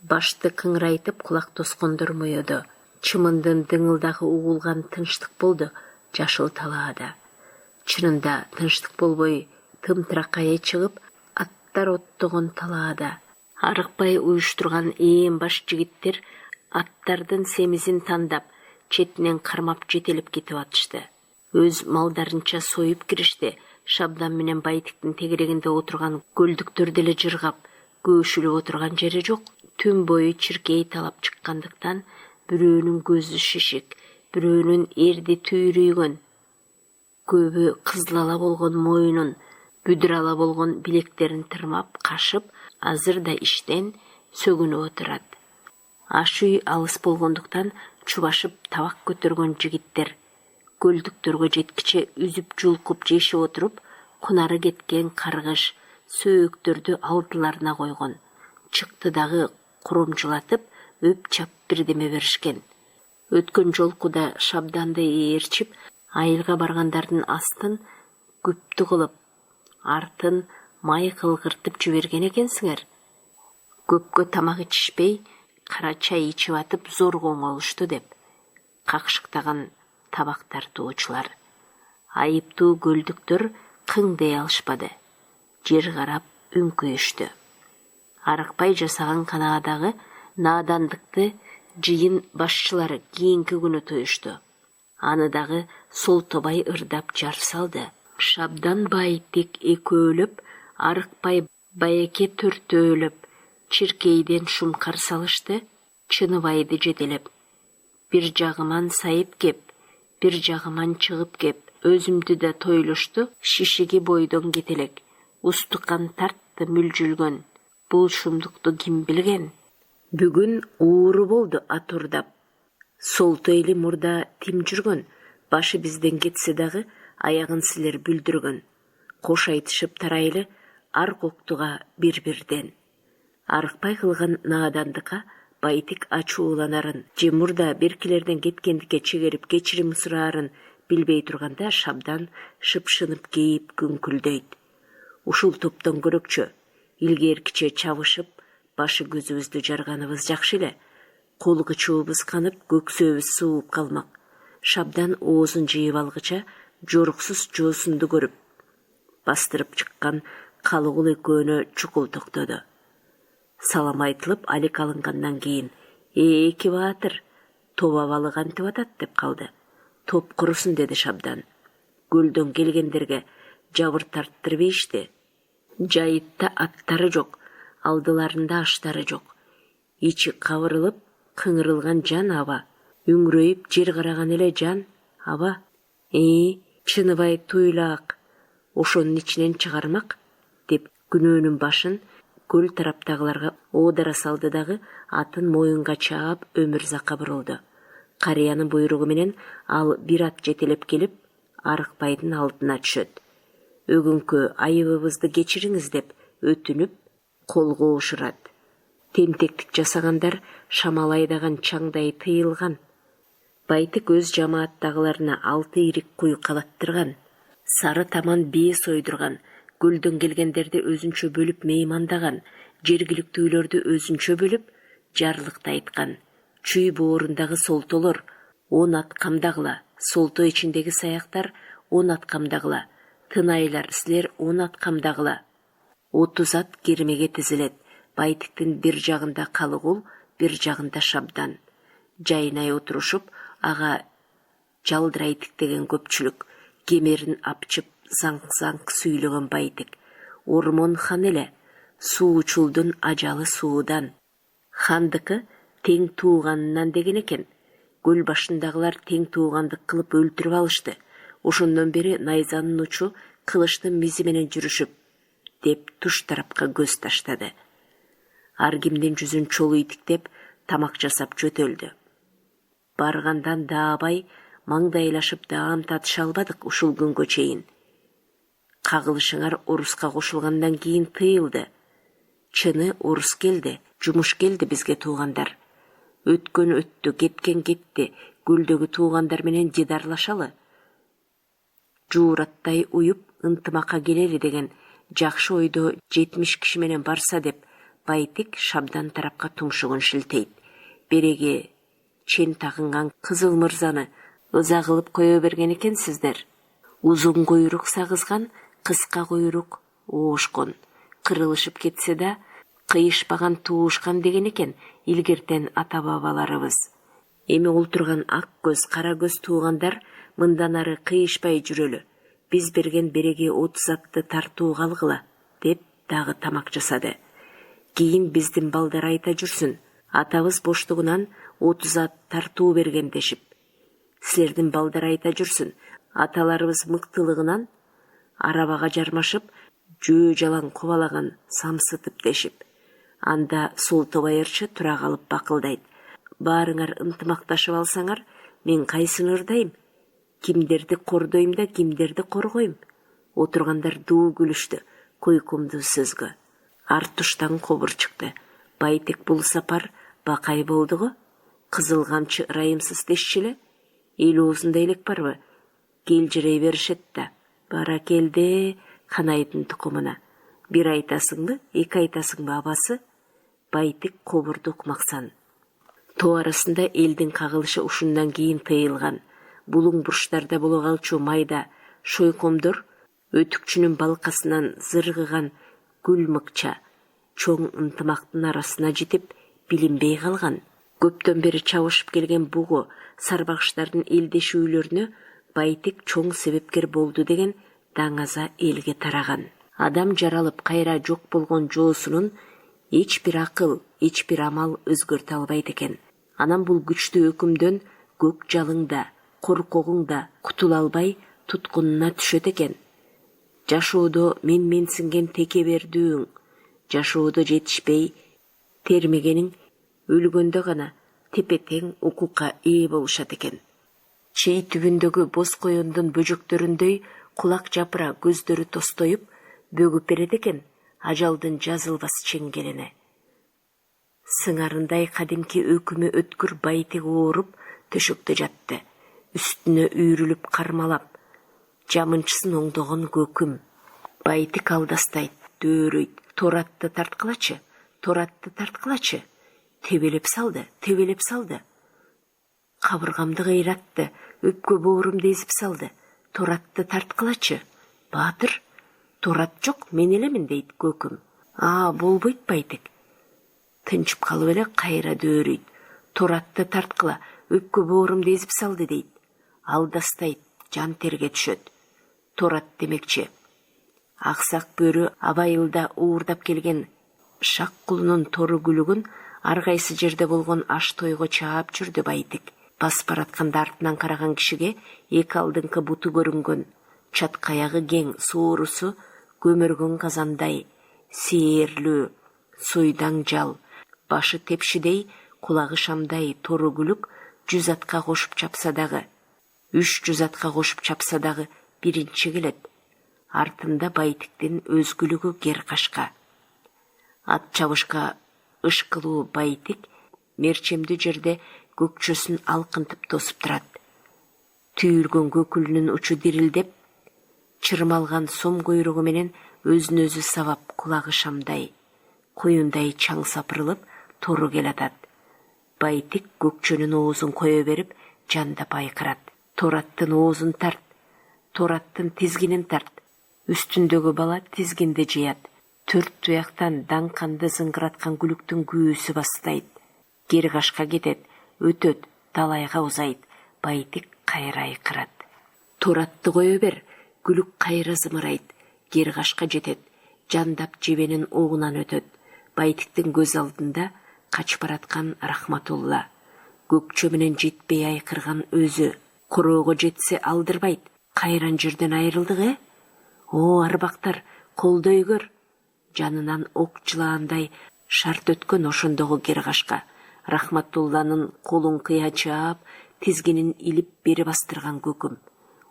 Башты кыңырайтып кулак тоскондор моёду. Чымындын дыңылдагы угулган тынчтык болду жашыл талаада. Чынында тынчтык болбой, тымтыракай чыгып, аттар оттогон талаада. Арыкбай уюштурган ээн баш жигиттер аттардын семизин тандап, четинен кармап жетелеп кетип атышты. Өз малдарынча союп киришти. Шабдан менен Байтиктин тегерегинде отурган көлдүктөр деле жыргап, көөшүлүп отурган жери жок. Түн бою чиркей талап чыккандыктан бирөөнүн көзү шишик, бирөөнүн эрди түйрүйгөн, көбү кызыл ала болгон моюнун, бүдүр ала болгон билектерин тырмап, кашып, азыр да иштен сөгүнүп отурат. Аш үй алыс болгондуктан чубашып табак көтөргөн жигиттер көлдүктөргө жеткиче үзүп жулкуп жешип отуруп, кунары кеткен каргыш, сөөктөрдү алдыларына койгон. Чыкты дагы куромжулатып, өп чап бирдеме беришкен. Өткөн жолкуда шабданды ээрчип, айылга баргандардын астын күптү кылып, артын май кылгыртып жиберген экенсиңер. Көпкө тамак ичишпей, кара чай ичип атып зорго оңолушту деп какшыктаган табак тартуучулар. Айыптуу көлдүктөр кыңдей алышпады. Жер карап үңкүйүштү. Арыкпай жасаган канаадагы наадандыкты жыйын башчылары кийинки күнү туюшту. Аны дагы Солтобай ырдап жар салды. Шабдан Байтек экөөлөп, Арыкпай Байеке төртөөлөп, чиркейден шумкар салышты, Чыныбайды жетелеп. Бир жагыман сайып кеп, бир жагыман чыгып кеп, өзүмдү да тойлушту, шишиги бойдон кетелек. Устукан тартты мүлжүлгөн, бул шумдукту ким билген? Бүгүн ууру болду ат урдап. Солто эли мурда тим жүргөн, башы бизден кетсе дагы аягын силер бүлдүргөн. Кош айтышып тарайлы, ар коктуга бир-бирден. Арыкпай кылган наадандыкка Байтек ачууланарын, же мурда беркилерден кеткендикке чегерип кечирим сураарын билбей турганда шабдан шыпшынып кейип күңкүлдөйт. Ушул топтон көрөкчө, илгеркиче чабышып, башы көзүбүздү жарганыбыз жакшы эле. Кол кычуубуз канып, көксөбүз сууп калмак. Шабдан оозун жыйып алгыча, жоруксуз жоосунду көрүп, бастырып чыккан Калыгул экөөнө чукул токтоду. Салам айтылып, алек алынгандан кийин, эки баатыр, тоба балык антип атат деп калды. Топ курусун деди Шабдан. Көлдөн келгендерге жабыр тарттырбейишти. Жайытта аттары жок, алдыларында аштары жок. Ичи кабырылып, кыңырылган жан аба. Үңрөйүп жер караган эле жан аба. Чыныбай туйлаак, ошонун ичинен чыгармак, деп күнөөнүн башын көл тараптагыларга оодара салды дагы атын моюнга чаап Өмүрзакка бурулду. Карыянын буйругу менен ал бир ат жетелеп келип, Арыкбайдын алдына түшөт. Өгүнкү айыбыбызды кечириңиз деп өтүнүп, кол коошурат. Тентектик жасагандар шамал айдаган чаңдай тыйылган. Байтек өз жамааттагыларына 6 ирик куй калаттырган. Сары таман бие сойдурган. Көлдөн келгендерди өзүнчө бөлүп меймандаган, жергиликтүүлөрдү өзүнчө бөлүп, жарлыкты айткан. Чүй боорундагы солтолор 10 ат камдагыла, солто ичиндеги саяктар 10 ат камдагыла, тынайлар силер 10 ат камдагыла. 30 ат кермеге тизилет. Байтиктин бир жагында Калыгул, бир жагында Шабдан. Жайнай отурушуп, ага жалдырай тиктеген көпчүлүк, кемерин апчып, заң-заң сүйлөгөн Байтек. Ормон хан эле, суучулдун ажалы суудан. Хандыкы тең тууганынан деген экен. Көл башындагылар тең туугандык кылып өлтүрүп алышты. Ошондон бери найзанын учу кылычтын мизи менен жүрүшүп, деп туш тарапка көз таштады. Ар кимдин жүзүн чолуу итиктеп, тамак жасап жөтөлдү. Баргандан даабай, маңдайлашып даам татыша албадык ушул күнгө чейин. Кагылышыңар оруска кошулгандан кийин тыйылды. Чыны орус келди, жумуш келди бизге туугандар. Өткөн өттү, кеткен кетти, көлдөгү туугандар менен дидарлашалы. Жуураттай уюп, ынтымакка келели деген жакшы ойдо 70 киши менен барса деп, Байтек Шабдан тарапка тумшугун шилтейт. Береге чен тагынган Кызыл мырзаны ыза кылып кое берген экенсиздер. Узун куйрук сагызган, кыска куйрук оошкон. Кырылышып кетсе да, кыйышпаган туушкан деген экен илгертен ата-бабаларыбыз. Эми олтурган ак көз, кара көз туугандар мындан ары кыйышпай жүрөлү. Биз берген береге 30 атты тартууга алгыла, деп дагы тамак жасады. Кийин биздин балдар айта жүрсүн, атабыз боштугунан 30 ат тартуу берген дешип. Силердин балдар айта жүрсүн, аталарыбыз мыктылыгынан арабага жармашып, жөө жалаң кубалаган самсытып дешип. Анда Солтобай ырчы тура калып бакылдайт. Баарыңар ынтымакташып алсаңар, мен кайсыны ырдайм? Кимдерди кордойм да кимдерди коргойм? Отургандар дуу күлүштү койкумдуу сөзгө. Арт туштан кобур чыкты. Байтек бул сапар бакай болдуго? Кызыл камчы ырайымсыз дешчиле? Эл оозунда элек барбы? Келжирей беришет да. Бара келде канайдын тукумуна. Бир айтасыңбы, эки айтасыңбы абасы? Байтек кобурду укмаксан. Тоо арасында элдин кагылышы ушундан кийин тыйылган. Булуң бурчтарда боло калчу майда шойкомдор өтүкчүнүн балкасынан зыргыган гүл мыкча чоң ынтымактын арасына жетип билинбей калган. Көптөн бери чабышып келген бугу сарбагыштардын элдешүүлөрүнө Байтек чоң себепкер болду деген даңаза элге тараган. Адам жаралып кайра жок болгон жоосунун эч бир акыл, эч бир амал өзгөртө албайт экен. Анан бул күчтүү өкүмдөн көк жалыңда, коркогуң да кутула албай туткунуна түшөт экен. Жашоодо менсинген текебердүүң, жашоодо жетишпей термегениң өлгөндө гана тепе-тең укукка ээ болушат экен. Чей түбүндөгү боз коёндун бөжөктөрүндөй кулак жапыра көздөрү тостоюп бөгүп берет экен ажалдын жазылбас чеңгелине. Сыңарындай кадимки өкүмү өткүр Байтек ооруп төшөктө жатты. Үстүнө үйрүлүп кармалап, жамынчысын оңдогон көкүм. Байтек алдастайт, дөөрөйт. Торатты тарткылачы, торатты тарткылачы. Тебелеп салды. Кабыргамды кыйратты, өпкө боорумду эзип салды. Торатты тарткылачы. Баатыр, торат жок, мен элемин дейт көкүм. Болбойт Байтек. Тынчып калып эле кайра дөөрөйт. Торатты тарткыла, өпкө боорумду эзип салды дейт. Алдастайт, жан терге түшөт. Торат демекчи. Аксак бөрү абайылда уурдап келген шак кулунун тору күлүгүн ар кайсы жерде болгон аш тойго чаап жүрдү Байтек. Басып баратканда артынан караган кишиге эки алдыңкы буту көрүнгөн. Чат каягы кең, соорусу көмөргөн казандай, сээрлүү, сойдаң жал, башы тепшидей, кулагы шамдай тору күлүк 100 атка кошуп чапса дагы, 300 атка кошуп чапса дагы биринчи келет. Артында Байтектин өз күлүгү кер кашка. Ат чабышка ышкылуу Байтек мерчемдүү жерде көкчөсүн алкынтып тосуп турат. Түйүлгөн көкүлүнүн учу дирилдеп, чырмалган сом койругу менен өзүн өзү сабап кулагы шамдай, коюндай чаң сапырылып тору келатат. Байтек көкчөнүн оозун кое берип жандап айкырат. Тораттын оозун тарт, тораттын тизгинин тарт. Үстүндөгү бала тизгинди жыят. 4 туяктан даңканды зыңгыраткан күлүктүн күүсү бастайт. Кери кашка кетет, өтөт, талайга узайт. Байтек кайра айкырат. Торатты кое бер, күлүк кайра зымырайт. Кери кашка жетет, жандап жебенин оогунан өтөт. Байтектин көз алдында качып бараткан Рахматулла. Көкчө менен жетпей айкырган өзү. Короого жетсе алдырбайт. Кайран жерден айрылдык, арбактар, колдой көр. Жанынан ок жылаандай шарт өткөн ошондогу кери кашка. Рахматулланын колун кыя чаап, тизгинин илип бери бастырган көкүм.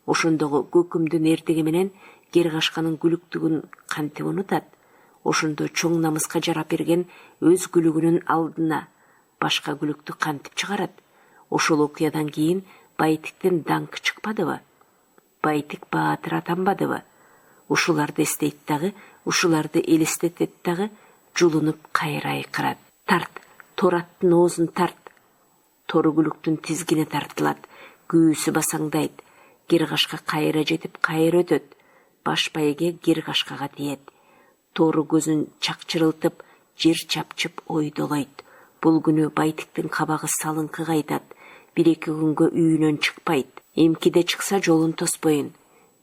Ошондогу көкүмдүн эртеги менен кери кашканын күлүктүгүн кантип унутат. Ошондо чоң намыска жарап берген өз күлүгүнүн алдына башка күлүктү кантип чыгарат. Ошол окуядан кийин Байтектин даңкы чыкпадыбы? Байтек баатыр атанбадыбы? Ушуларды эстейт дагы, ушуларды элестетет дагы, жулунуп кайра айкырат. Тарт, тораттын оозун тарт. Тору күлүктүн тизгини тартылат, күүсү басаңдайт. Кери кашка кайра жетип кайра өтөт. Баш байге кери кашкага тиет. Тору көзүн чакчырылтып, жер чапчып ойдолойт. Бул күнү Байтектин кабагы салыңкы кайтат. 1-2 күнгө үйүнөн чыкпайт. Эмкиде чыкса жолун тоспойн.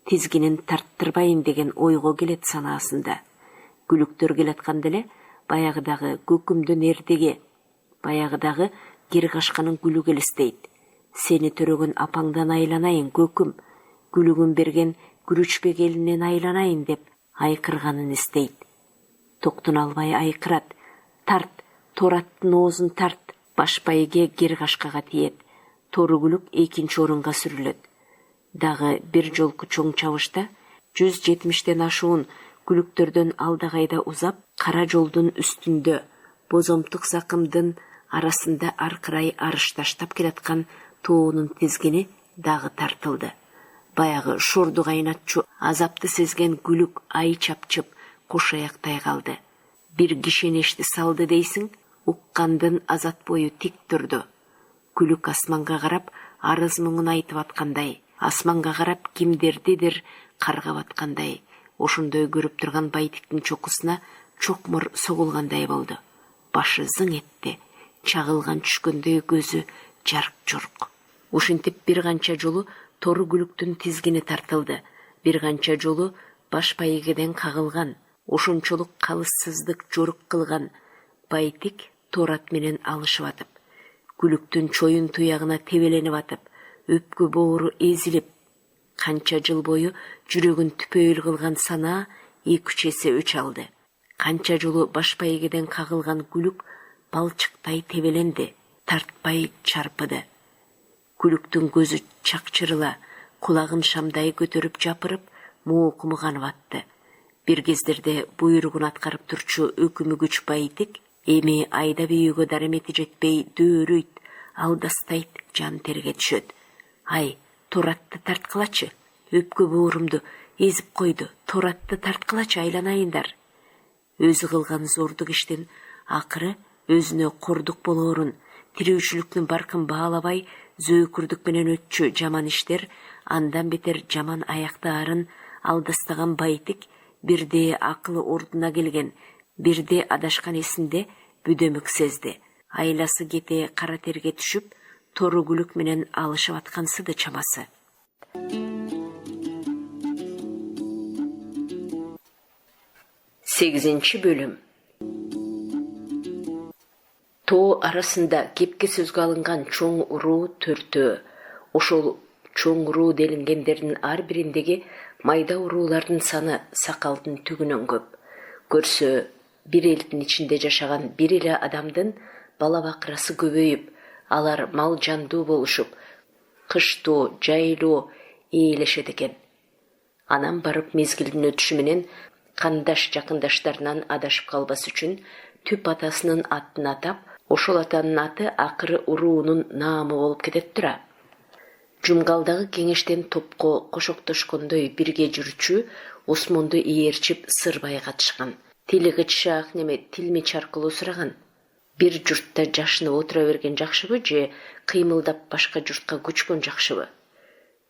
Тизгинин тарттырбайын деген ойго келет санаасында. Күлүктөр келатканда эле баягыдагы көкүмдүн эртеги, баягыдагы кери кашканын күлүгү элестейт. Сени төрөгөн апаңдан айланайын көкүм, күлүгүн берген күрүчбек элинен айланайын деп айкырганын эстейт. Токтоно албай айкырат. Тарт, тораттын оозун тарт. Баш байыге гер кашкага тиет. Тору күлүк экинчи орунга сүрүлөт. Дагы бир жолку чоң чабышта 170тен ашуун күлүктөрдөн алдагайда узап, кара жолдун үстүндө бозомтук закымдын арасында аркырай арыш таштап келаткан тоонун тизгини дагы тартылды. Баягы шорду кайнатчу азапты сезген күлүк ай чапчып кош аяктай калды. Бир кишенешти салды дейсиң, уккандын азат бою тик турду. Күлүк асманга карап арыз муңун айтып аткандай, асманга карап кимдердидир каргап аткандай, ошондой көрүп турган Байтиктин чокусуна чокмур согулгандай болду. Башы зың этти, чагылган түшкөндөй көзү жарк-журк. Ушинтип бир канча жолу тору күлүктүн тизгини тартылды, бир канча жолу баш байыгеден кагылган, ошончолук калыссыздык жорук кылган Байтик торат менен алышып атып, күлүктүн чоюн туягына тебеленип атып, өпкө боору эзилип, канча жыл бою жүрөгүн түпөйүл кылган санаа 2-3 эсе өч алды. Канча жолу баш байыгеден кагылган күлүк балчыктай тебеленди, тартпай чарпыды. Күлүктүн көзү чакчырыла, кулагын шамдай көтөрүп жапырып, муукуму канып атты. Бир кездерде буйругун аткарып турчу өкүмүгүч Байтик эми айда бийүүгө даремети жетпей дөөрүйт, алдастайт, жан терге түшөт. Ай, торатты тарткылачы, өпкө боорумду эзип койду, торатты тарткылачы, айланайындар. Өзү кылган зордук иштин акыры өзүнө кордук болоорун, тирүүчүлүктүн баркын баалабай зөөкүрдүк менен өтчү жаман иштер андан бетер жаман аяктаарын алдастаган Байтик бирде акылы ордуна келген, бирде адашкан эсинде бүдөмүк сезди. Айласы кете кара терге түшүп, тору күлүк менен алышып аткансыды чамасы. Сегизинчи бөлүм. Тоо арасында кепке сөзгө алынган чоң уруу төртөө. Ошол чоң уруу делингендердин ар бириндеги майда уруулардын саны сакалдын түгүнөн көп. Көрсө, бир элдин ичинде жашаган бир эле адамдын бала бакырасы көбөйүп, алар мал жандуу болушуп, кыштоо, жайлоо ээлешет экен. Анан барып мезгилдин өтүшү менен кандаш жакындаштарынан адашып калбас үчүн түп атасынын атын атап, ошол атанын аты акыры уруунун наамы болуп кетет тура. Жумгалдагы кеңештен топко кошоктошкондой бирге жүрчү Осмонду ээрчип Сырбай катышкан. Тили кычшаак неме тилмич аркылуу сураган. Бир журтта жашынып отура берген жакшыбы же кыймылдап башка журтка көчкөн жакшыбы?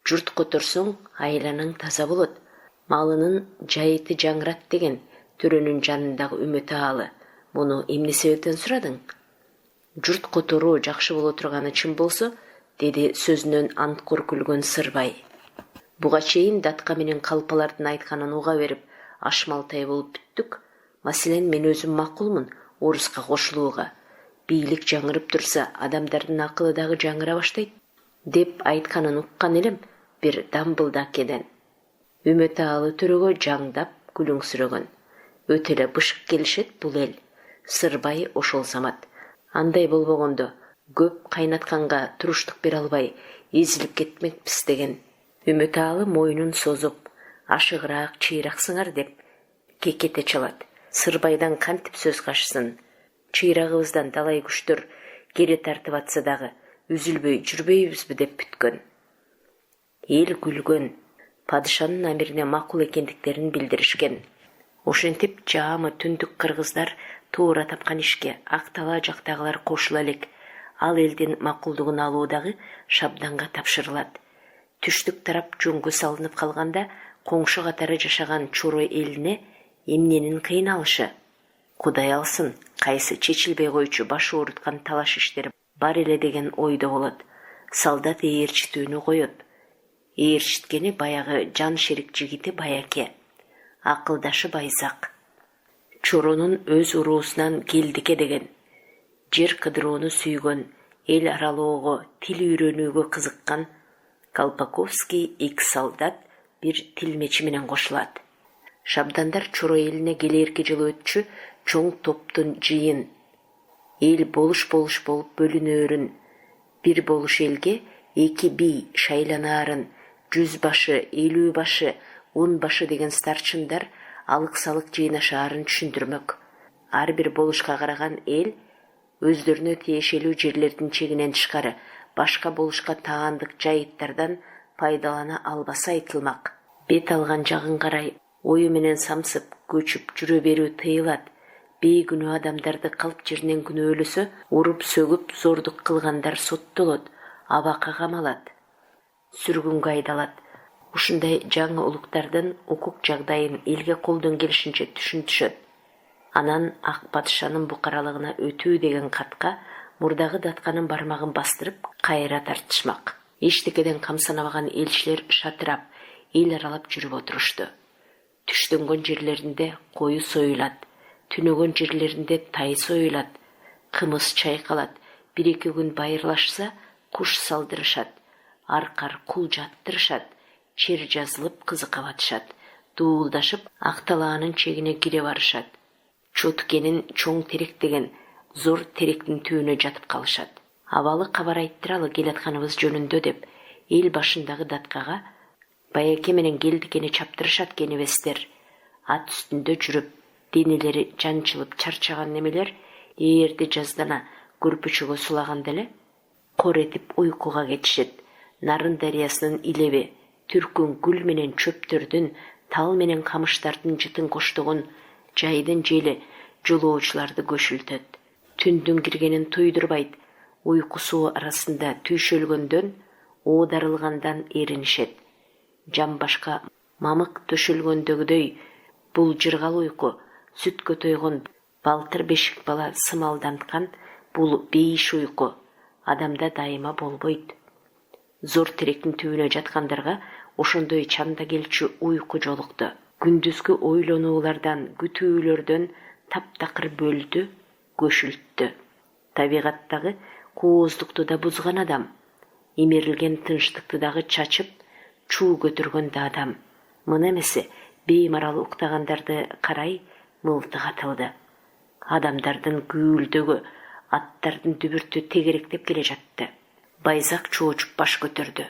Журт которсоң айланаң таза болот. Малынын жайыты жаңырат деген төрөнүн жанындагы үмөт аалы. Муну эмне себептен сурадың? Журт которуу жакшы боло турганы чын болсо, деди сөзүнөн анткор күлгөн Сырбай. Буга чейин датка менен калпалардын айтканын уга берип, ашмалтай болуп бүттүк. Маселен, мен өзүм макулмун оруска кошулууга. Бийлик жаңырып турса, адамдардын акылы дагы жаңыра баштайт, деп айтканын уккан элем бир дамбылда кеден. Үмөт аалы төрөгө жаңдап күлүңсүрөгөн. Өтө эле бышык келишет бул эл. Сырбай ошол замат. Андай болбогондо көп кайнатканга туруштук бере албай, эзилип кетмекпиз деген. Үмөт аалы мойнун созуп, ашыгыраак, чыйраксыңар деп кекете чалат. Сырбайдан кантип сөз кашсын. Чыйрагыбыздан далай күчтөр кере тартып атса дагы үзүлбөй жүрбөйбүзбү деп бүткөн. Эл күлгөн, падышанын амирине макул экендиктерин билдиришкен. Ошентип жаамы түндүк кыргыздар туура тапкан ишке Ак Талаа жактагылар кошула элек. Ал элдин макулдугун алуу дагы Шабданга тапшырылат. Түштүк тарап жөнгө салынып калганда коңшу катары жашаган Чорой элине эмненин кыйналышы? Кудай алсын, кайсы чечилбей койчу башы ооруткан талаш иштери бар эле деген ойдо болот. Солдат ээрчитүүнү коет. Ээрчиткени баягы жан шерик жигити Баяке. Акылдашы Байзак. Чоронун өз уруусунан келдике деген. Жер кыдырууну сүйгөн, эл аралоого, тил үйрөнүүгө кызыккан Колпаковский ик солдат бир тилмечи менен кошулат. Шабдандар Чорой элине келерки жылы өтчү чоң топтун жыйын эл болуш болуп бөлүнөөрүн, бир болуш элге 2 бий шайланаарын, 100 башы, 50 башы, 10 башы деген старчындар алык-салык жыйнашаарын түшүндүрмөк. Ар бир болушка караган эл өздөрүнө тиешелүү жерлердин чегинен тышкары башка болушка таандык жайыттардан пайдалана албасы айтылмак. Бет алган жагын карай ою менен самсып, көчүп жүрө берүү тыйылат. Бейкүнөө адамдарды калп жеринен күнөөлөсө, уруп сөгүп зордук кылгандар соттолот, абакка камалат, сүргүнгө айдалат. Ушундай жаңы улуктардын укук жагдайын элге колдон келишинче түшүнтүшөт. Анан ак падышанын букаралыгына өтүү деген катка мурдагы датканын бармагын бастырып кайра тартышмак. Эчтекеден камсанабаган элчилер шатырап, эл аралап жүрүп отурушту. Түштөнгөн жерлеринде кою союлат, түнөгөн жерлеринде тай союлат, кымыз чайкалат, 1-2 күн байырлашса куш салдырышат, аркар кул жаттырышат, чер жазылып кызыкка батышат, дуулдашып акталаанын чегине кире барышат. Чоткенин чоң терек деген зор теректин түбүнө жатып калышат. Абалы кабар айттыралы келатканыбыз жөнүндө деп эл башындагы даткага Баяке менен келдикени чаптырышат кенебестер. Ат үстүндө жүрүп, денелери жанчылып чарчаган немелер ээрди жаздана көрпүчөгө сулаганда эле кор этип уйкуга кетишет. Нарын дарыясынын илеби, түркүн гүл менен чөптөрдүн, тал менен камыштардын жытын коштогон жайдын жели жолоочуларды көшүлтөт. Түндүн киргенин туйдурбайт. Уйку суу арасында түйшөлгөндөн, оодарылгандан эринишет. Жамбашка мамык төшөлгөндөгүдөй бул жыргал уйку, сүткө тойгон балтыр бешик бала сымалданткан бул бейиш уйку адамда дайыма болбойт. Зор теректин түбүнө жаткандарга ошондой чанда келчү уйку жолукту. Күндүзгү ойлонуулардан, күтүүлөрдөн таптакыр бөлдү, көшүлттү. Табигаттагы кооздукту да бузган адам, эмерилген тынчтыкты дагы чачып, чуу көтөргөн да адам. Мына эмеси беймарал уктагандарды карай мылтык атылды. Адамдардын гүүлдөгү, аттардын дүбүртү тегеректеп келе жатты. Байзак чоочуп баш көтөрдү.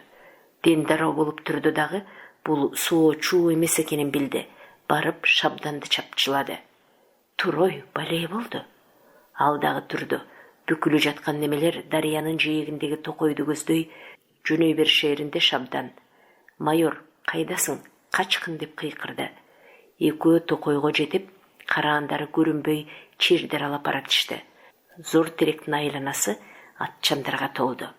Дендароо болуп турду дагы бул соо чуу эмес экенин билди. Барып шабданды чапчылады. Турой балей болду. Ал дагы турду. Бүкүлү жаткан немелер дарыянын жээгиндеги токойду көздөй жөнөй беришээринде шабдан: «Майор, кайдасың? Качкын?» деп кыйкырды. Экөө токойго жетип, караандары көрүнбөй чердер алып баратышты. Зор теректин айланасы атчандарга толду.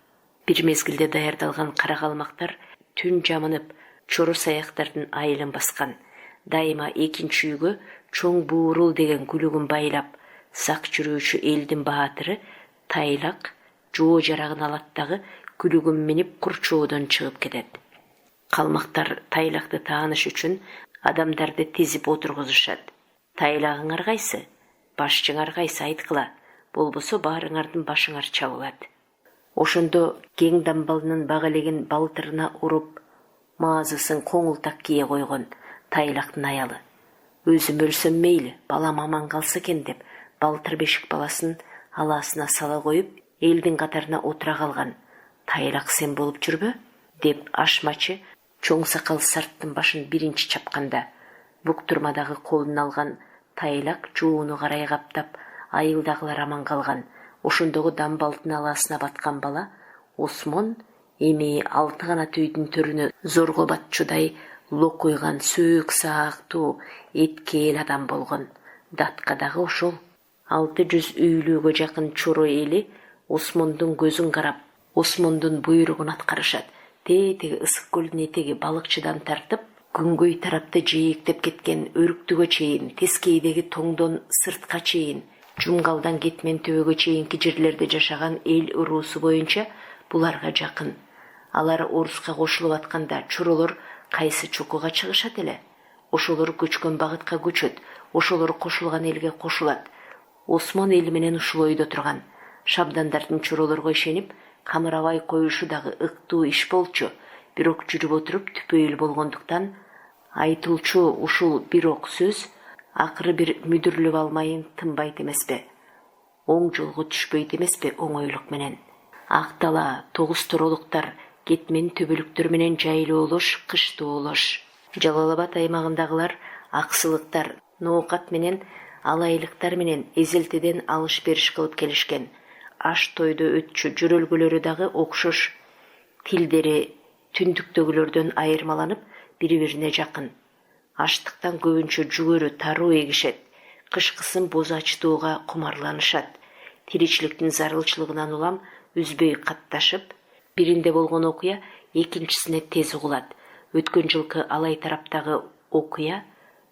Бир мезгилде даярдалган кара калмактар түн жамынып, чору саяктардын айылын баскан. Дайыма экинчи үйгө чоң буурул деген күлүгүн байлап, сак жүрүүчү элдин баатыры Тайлак жоо жарагын алат дагы күлүгүн минип курчоодон чыгып кетет. Калмактар Тайлакты тааныш үчүн адамдарды тизип отургузушат. Тайлагыңар кайсы? Башчыңар кайсы айткыла, болбосо баарыңардын башыңар чабылат. Ошондо кең дамбалынын бак элегин балтырына уруп, маазысын коңултак кие койгон Тайлактын аялы: «Өзүм өлсөм мейли, балам аман калса экен» деп балтыр бешик баласын алаасына сала коюп, элдин катарына отура калган. «Тайлак сен болуп жүрбө?» деп ашмачы чоң сакал сарттын башын биринчи чапканда, буктурмадагы колун алган Тайлак жууну карай каптап, айылдагылар аман калган. Ошондогу дамбалдын алаасына баткан бала Осмон эми 6 канат үйдүн төрүнө зорго батчудай локуйган сөөк саактуу эткел адам болгон. Датка дагы ошол. 600 үйлүүгө жакын чоро эли Осмондун көзүн карап, Осмондун буйругун аткарышат. Теги ысык көлдүн этеги балыкчыдан тартып, күнгөй тарапты жээктеп кеткен өрүктүгө чейин, Тескейдеги тоңдон сыртка чейин, Жумгалдан Кетмен төбөгө чейинки жерлерде жашаган эл уруусу боюнча буларга жакын. Алар Оруска кошулуп атканда чоролор кайсы чокуга чыгышат эле? Ошолор көчкөн багытка көчөт, ошолор кошулган элге кошулат. Осмон эли менен ушул ойдо турган. Шабдандардын чоролорго ишенип камырабай коюшу дагы ыктуу иш болчу. Бирок жүрүп отуруп түпөйүл болгондуктан айтылчу ушул бирок сөз акыры бир мүдүрүлүп алмайын тынбайт эмеспи. оң жолго түшпөйт эмеспи оңойлук менен. Ак дала, тогуз торолуктар, кетмен төбөлүктөр менен жайлоолош, кыштоолош. Жалал-Абад аймагындагылар аксылыктар, ноокат менен алайлыктар менен эзелтеден алыш-бериш кылып келишкен. Аш тойдо өтчү жөрөлгөлөрү дагы окшош. Тилдери түндүктөгүлөрдөн айырмаланып, бири-бирине жакын. Аштыктан көбүнчө жүгөрү таруу эгишет. Кышкысын боз ачтууга кумарланышат. Тиричиликтин зарылчылыгынан улам үзбөй катташып, биринде болгон окуя экинчисине тез угулат. Өткөн жылкы алай тараптагы окуя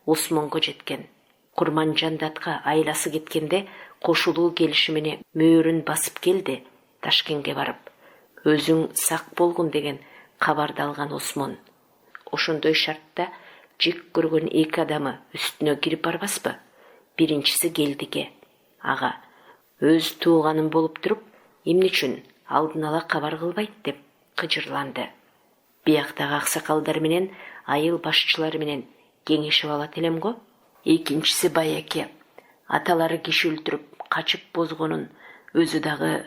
Осмонго жеткен. Курманжандатка айласы кеткенде кошулуу келишимине мөөрүн басып келди Ташкентке барып. Өзүң сак болгун деген кабарды алган Осмон. Ошондой шартта жек көргөн эки адамы үстүнө кирип барбаспы? Биринчиси Келдике. Ага, өз тууганым болуп туруп, эмне үчүн алдын ала кабар кылбайт деп кыжырланды. Бияктагы аксакалдар менен айыл башчылары менен кеңешип алат элем го. Экинчиси Байаке. Аталары киши өлтүрүп, качып бозгонун, өзү дагы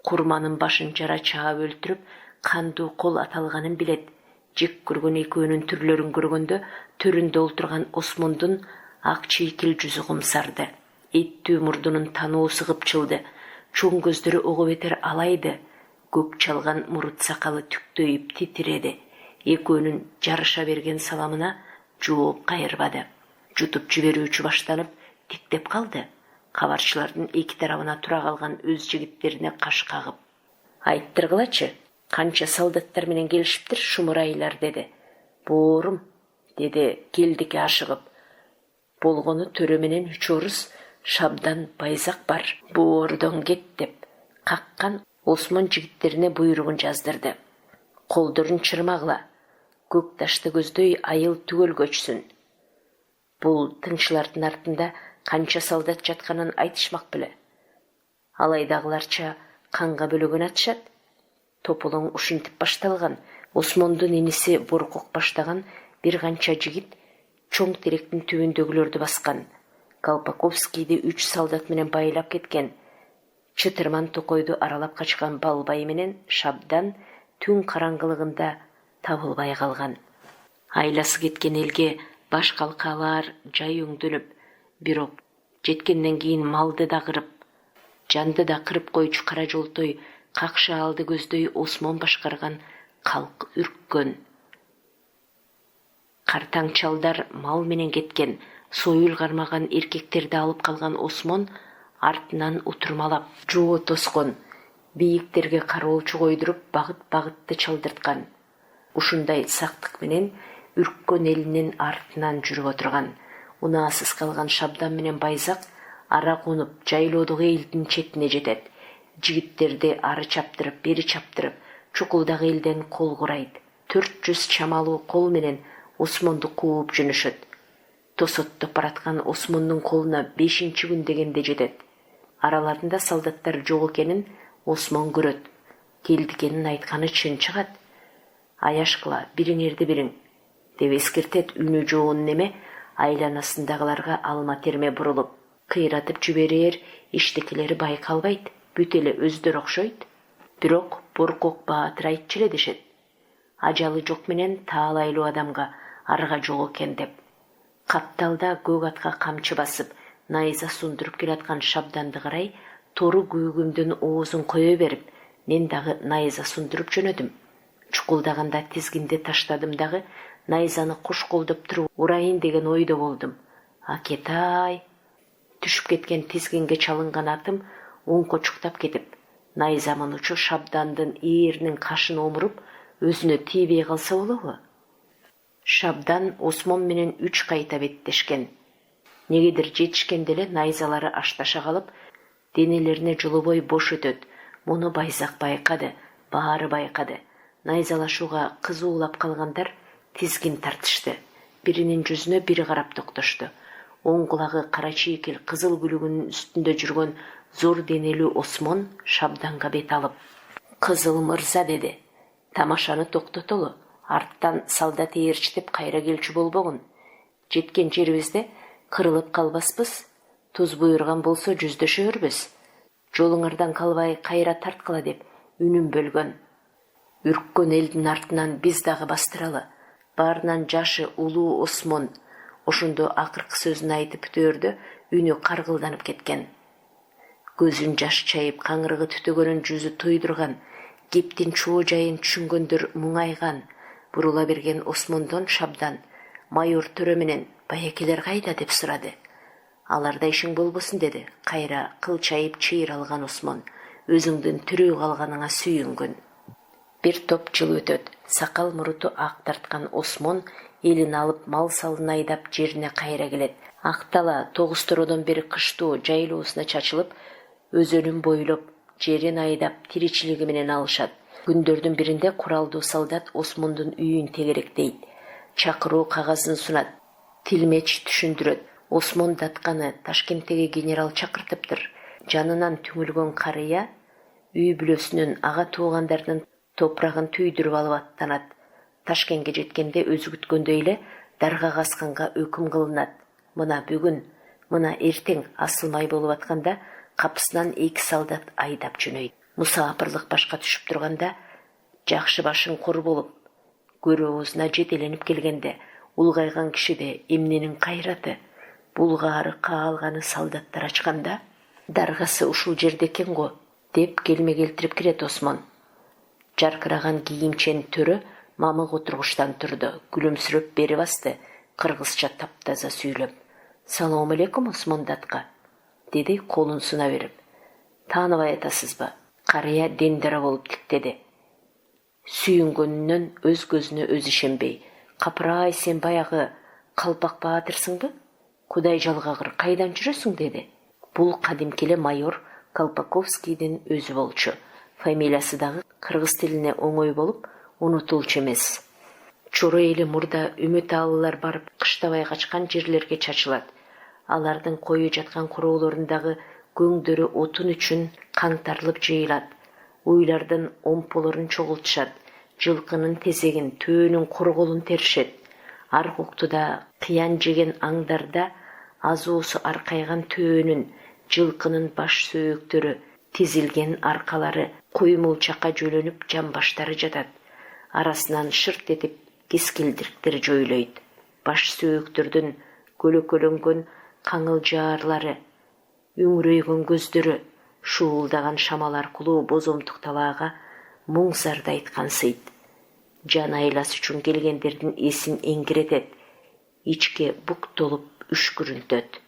курманын башын жара чаап өлтүрүп, кандуу кол аталганын билет. Жек көргөн экөөнүн түрлөрүн көргөндө төрүндө олтурган Осмондун ак чийкил жүзү кумсарды. Эттүү мурдунун тануусу кыпчылды. Чоң көздөрү ого бетер алайды. Көк чалган мурут сакалы түктөйүп титиреди. Экөөнүн жарыша берген саламына жооп кайырбады. Жутуп жиберүүчү баштанып, тиктеп калды. Кабарчылардын эки тарабына тура калган өз жигиттерине каш кагып. Айттыргылачы, канча солдаттар менен келишиптир шумурайлар деди. Боорум, деди Келдике ашыгып. Болгону төрө менен 3 орус, Шабдан, Байзак бар. Боордон кет деп каккан Осмон жигиттерине буйругун жаздырды. Колдорун чырмагыла, көк ташты көздөй айыл түгөл көчсүн. Бул тыңчылардын артында канча солдат жатканын айтышмак беле. Алайдагыларча канга бөлөгөн атышат. Тополоң ушинтип башталган. Осмондун иниси Боркок баштаган бир канча жигит чоң теректин түбүндөгүлөрдү баскан. Колпаковскийди 3 солдат менен байлап кеткен. Чытырман токойду аралап качкан Балбай менен Шабдан түн караңгылыгында табылбай калган. Айласы кеткен элге баш калкалар жай өңдөлүп, бирок жеткенден кийин малды да кырып, жанды да кырып койчу кара жолтой какшы алды көздөй Осмон башкарган калк үрккөн. Картаң чалдар мал менен кеткен, союл кармаган эркектерди алып калган Осмон артынан утурмалап, жоо тоскон, бийиктерге кароолчу койдуруп багыт-багытты чалдырткан. Ушундай сактык менен үрккөн элинин артынан жүрүп отурган. Унаасыз калган Шабдан менен Байзак ара конуп, жайлоодогу элдин четине жетет. Жигиттерди ары чаптырып, бери чаптырып, чукулдагы элден кол курайт. 400 чамалуу кол менен Осмонду кууп жөнөшөт. Тосоттоп бараткан Осмондун колуна 5-чи күн дегенде жетет. Араларында солдаттар жок экенин Осмон көрөт. Келдикенин айтканы чын чыгат. Аяшкыла, бириңерди бириң, деп эскертет үнү жоон неме айланасындагыларга алма терме бурулуп. Кыйратып жиберер иштекелери байкалбайт, бүт эле өздөрү окшойт. Бирок Боркок баатыр айтчу эле дешет. Ажалы жок менен таалайлуу адамга арга жок экен деп. Капталда көк атка камчы басып, найза сундуруп келаткан Шабданды карай, тору күүгүмдүн оозун кое берип, мен дагы найза сундуруп жөнөдүм. Чукулдаганда тизгинди таштадым дагы, найзаны куш колдоп туруп урайын деген ойдо болдум. Акетай! Түшүп кеткен тизгинге чалынган атым оң кочуктап кетип, найзамын учу Шабдандын ээринин кашын омуруп, өзүнө тийбей калса болобу? Шабдан Осмон менен 3 кайта беттешкен. Негедир жетишкенде эле найзалары ашташа калып, денелерине жолобой бош өтөт. Муну Байзак байкады, баары байкады. Найзалашууга кызуулап калгандар тизгин тартышты. Биринин жүзүнө бири карап токтошту. Оң кулагы кара чийкил кызыл күлүгүнүн үстүндө жүргөн зор денелүү Осмон Шабданга бет алып: "Кызыл мырза" деди. "Тамашаны токтотолу. Арттан солдат ээрчитип кайра келчү болбогун. Жеткен жерибизде кырылып калбаспыз. Туз буйрган болсо жүздөшөрбүз. Жолуңардан калбай кайра тарткыла деп үнүн бөлгөн. Үрккөн элдин артынан биз дагы бастыралы. Баарынан жашы улуу Осмон ошондо акыркы сөзүн айтып бүтөөрдө үнү каргылданып кеткен. Көзүн жаш чайып каңырыгы түтөгөнүн жүзү туйдурган, кептин чоо жайын түшүнгөндөр муңайган. Бурула берген Осмондон Шабдан майор төрө менен баякелер кайда деп сурады. Аларда ишиң болбосун деди. Кайра кылчайып чыйыр алган Осмон өзүңдүн тирүү калганыңа сүйүнгүн. Бир топ жыл өтөт. Сакал муруту ак тарткан Осмон элин алып мал салын айдап жерине кайра келет. Актала 9 тоrodон бери кыштуу жайлоосуна чачылып, өзөнүн бойлоп жерин айдап тиричилиги менен алышат. Күндөрдүн биринде куралдуу солдат Осмондун үйүн тегеректейт. Чакыруу кагазын сунат. Тилмеч түшүндүрөт. Осмон Датканы Ташкенттеги генерал чакыртыптыр. Жанынан түңүлгөн карыя үй бүлөсүнүн ага туугандарынын топурагын түйдүрүп алып аттанат. Ташкентке жеткенде өзү күткөндөй эле дарга касканга өкүм кылынат. Мына бүгүн, мына эртең асылмай болуп атканда капысынан 2 солдат айдап жөнөйт. Мусаапырлык башка түшүп турганда, жакшы башың кор болуп, көрө оозуна жетеленип келгенде, улгайган кишиде эмненин кайраты, булгаары каалганы солдаттар ачканда, даргасы ушул жерде экен го, деп келме келтирип кирет Осмон. Жаркыраган кийимчен төрө мамык отургучтан турду, күлүмсүрөп бери басты, кыргызча таптаза сүйлөп. Салам алейкум, Осмон Датка, деди колун суна берип. Тааныбай атасызбы? Карыя дендера болуп тиктеди. Сүйүнгөнүнөн өз көзүнө өзү ишенбей. Капырай, сен баягы Калпак Баатырсыңбы? Кудай жалгагыр, кайдан жүрөсүң, деди. Бул кадимки эле майор Колпаковскийдин өзү болчу. Фамилиясы дагы кыргыз тилине оңой болуп, унутулчу эмес. Чоро эли мурда үмүт алылар барып кыштабай качкан жерлерге чачылат. Алардын кою жаткан короолорундагы көңдөрү отун үчүн каңтарылып жыйылат. Уйлардын омполорун чогултушат. Жылкынын тезегин, төөнүн корголун теришет. Аркуктуда кыян жеген аңдарда азуусу аркайган төөнүн, жылкынын баш сөөктөрү, тизилген аркалары куймулчакка жөлөнүп жамбаштары жатат. Арасынан шырт этип кескилдиктер жойлойт. Баш сөөктөрдүн көлөкөлөнгөн каңылжаарлары, үңрөйгөн көздөрү, шуулдаган шамал аркылуу бозомтук талаага муң зарды айткансыйт. Жан айлас үчүн келгендердин эсин эңгиретет. Ичке бук толуп үшкүрүнтөт.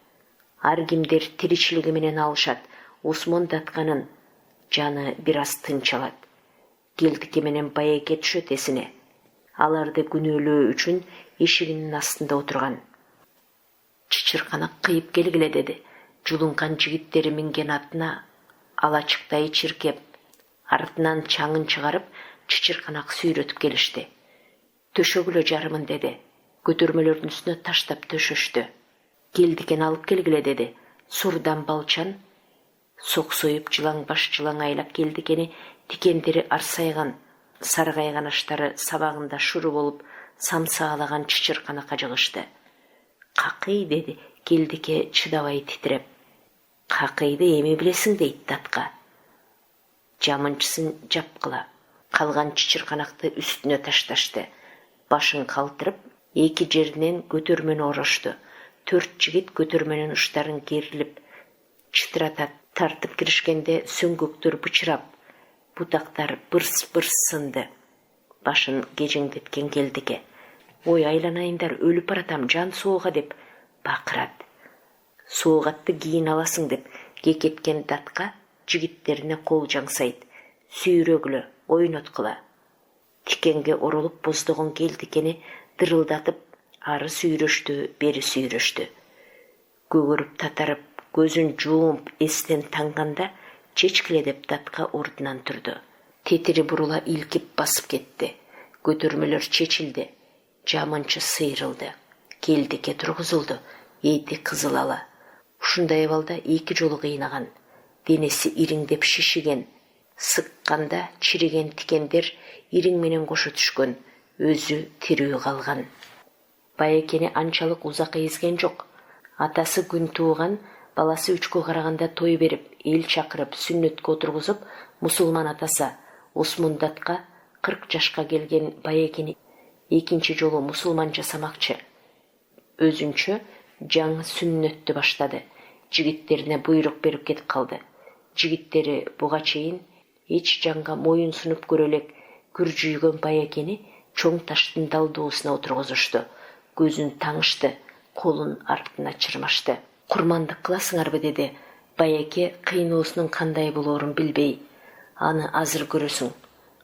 Ар кимдер тиричилиги менен алышат. Осмон Датканын жаны бир аз тынчалат. Келдики менен Байеке түшөт эсине. Аларды күнөөлөө үчүн эшигинин астында отурган. Чычырканак кыйып келгиле, деди. Жулунган жигиттери минген атына алачыктай чиркеп, артынан чаңын чыгарып, чычырканак сүйрөтүп келишти. Төшөгүлө жарымын, деди. Көтөрмөлөрдүн үстүнө таштап төшөштү. Келдикен алып келгиле, деди. Сурдан балчан, соксоюп жылаң баш жылаң айлап келдикени тикендери арсайган, саргайган аштары сабагында шуру болуп, самсаалаган чычырканакка жыгышты. Какый, деди келдике чыдабай титиреп. Какыйды эми билесиң, дейт Датка. Жамынчысын жапкыла. Калган чычырканакты үстүнө ташташты. Башын калтырып, 2 жеринен көтөрмөнү орошту. 4 жигит көтөрмөнүн уштарын керилип, чытыратат тартып киришкенде сөңгөктөр бычырап, бутактар бырс-бырс сынды. Башын кежеңдеткен келдике. Ой, айланайындар, өлүп баратам, жан соога, деп бакырат. Соогатты кийин аласың, деп кекеткен Датка жигиттерине кол жаңсайт. Сүйрөгүлө, ойноткула. Тикенге оролуп боздогон келдикени дырылдатып, ары сүйрөштү, бери сүйрөштү. Көгөрүп татарып, көзүн жуумп эстен танганда, чечкиле деп Датка ордунан турду. Тетири бурула илкип басып кетти. Көтөрмөлөр чечилди. Жамынчы сыйрылды. Келдике тургузулду. Эти кызыл ала. Ушундай абалда 2 жолу кыйнаган. Денеси ириңдеп шишиген. Сыкканда чириген тикендер ириң менен кошо түшкөн. Өзү тирүү калган. Байекени анчалык узак эзген жок. Атасы күн тууган баласы 3-кө караганда той берип, эл чакырып, сүннөткө отургузуп, мусулман атаса Осмондатка 40 жашка келген Байекени экинчи жолу мусулман жасамакчы. Өзүнчө жаңы сүннөттү баштады. Жигиттерине буйрук берип кетип калды. Жигиттери буга чейин эч жаңга моюн сунуп көрө элек күржүйгөн Байекени чоң таштын далдоосуна отургузушту. Көзүн таңышты, колун артына чырмашты. Курмандык кыласыңарбы, деди. Байеке кыйноосунун кандай болоорун билбей. Аны азыр көрөсүң.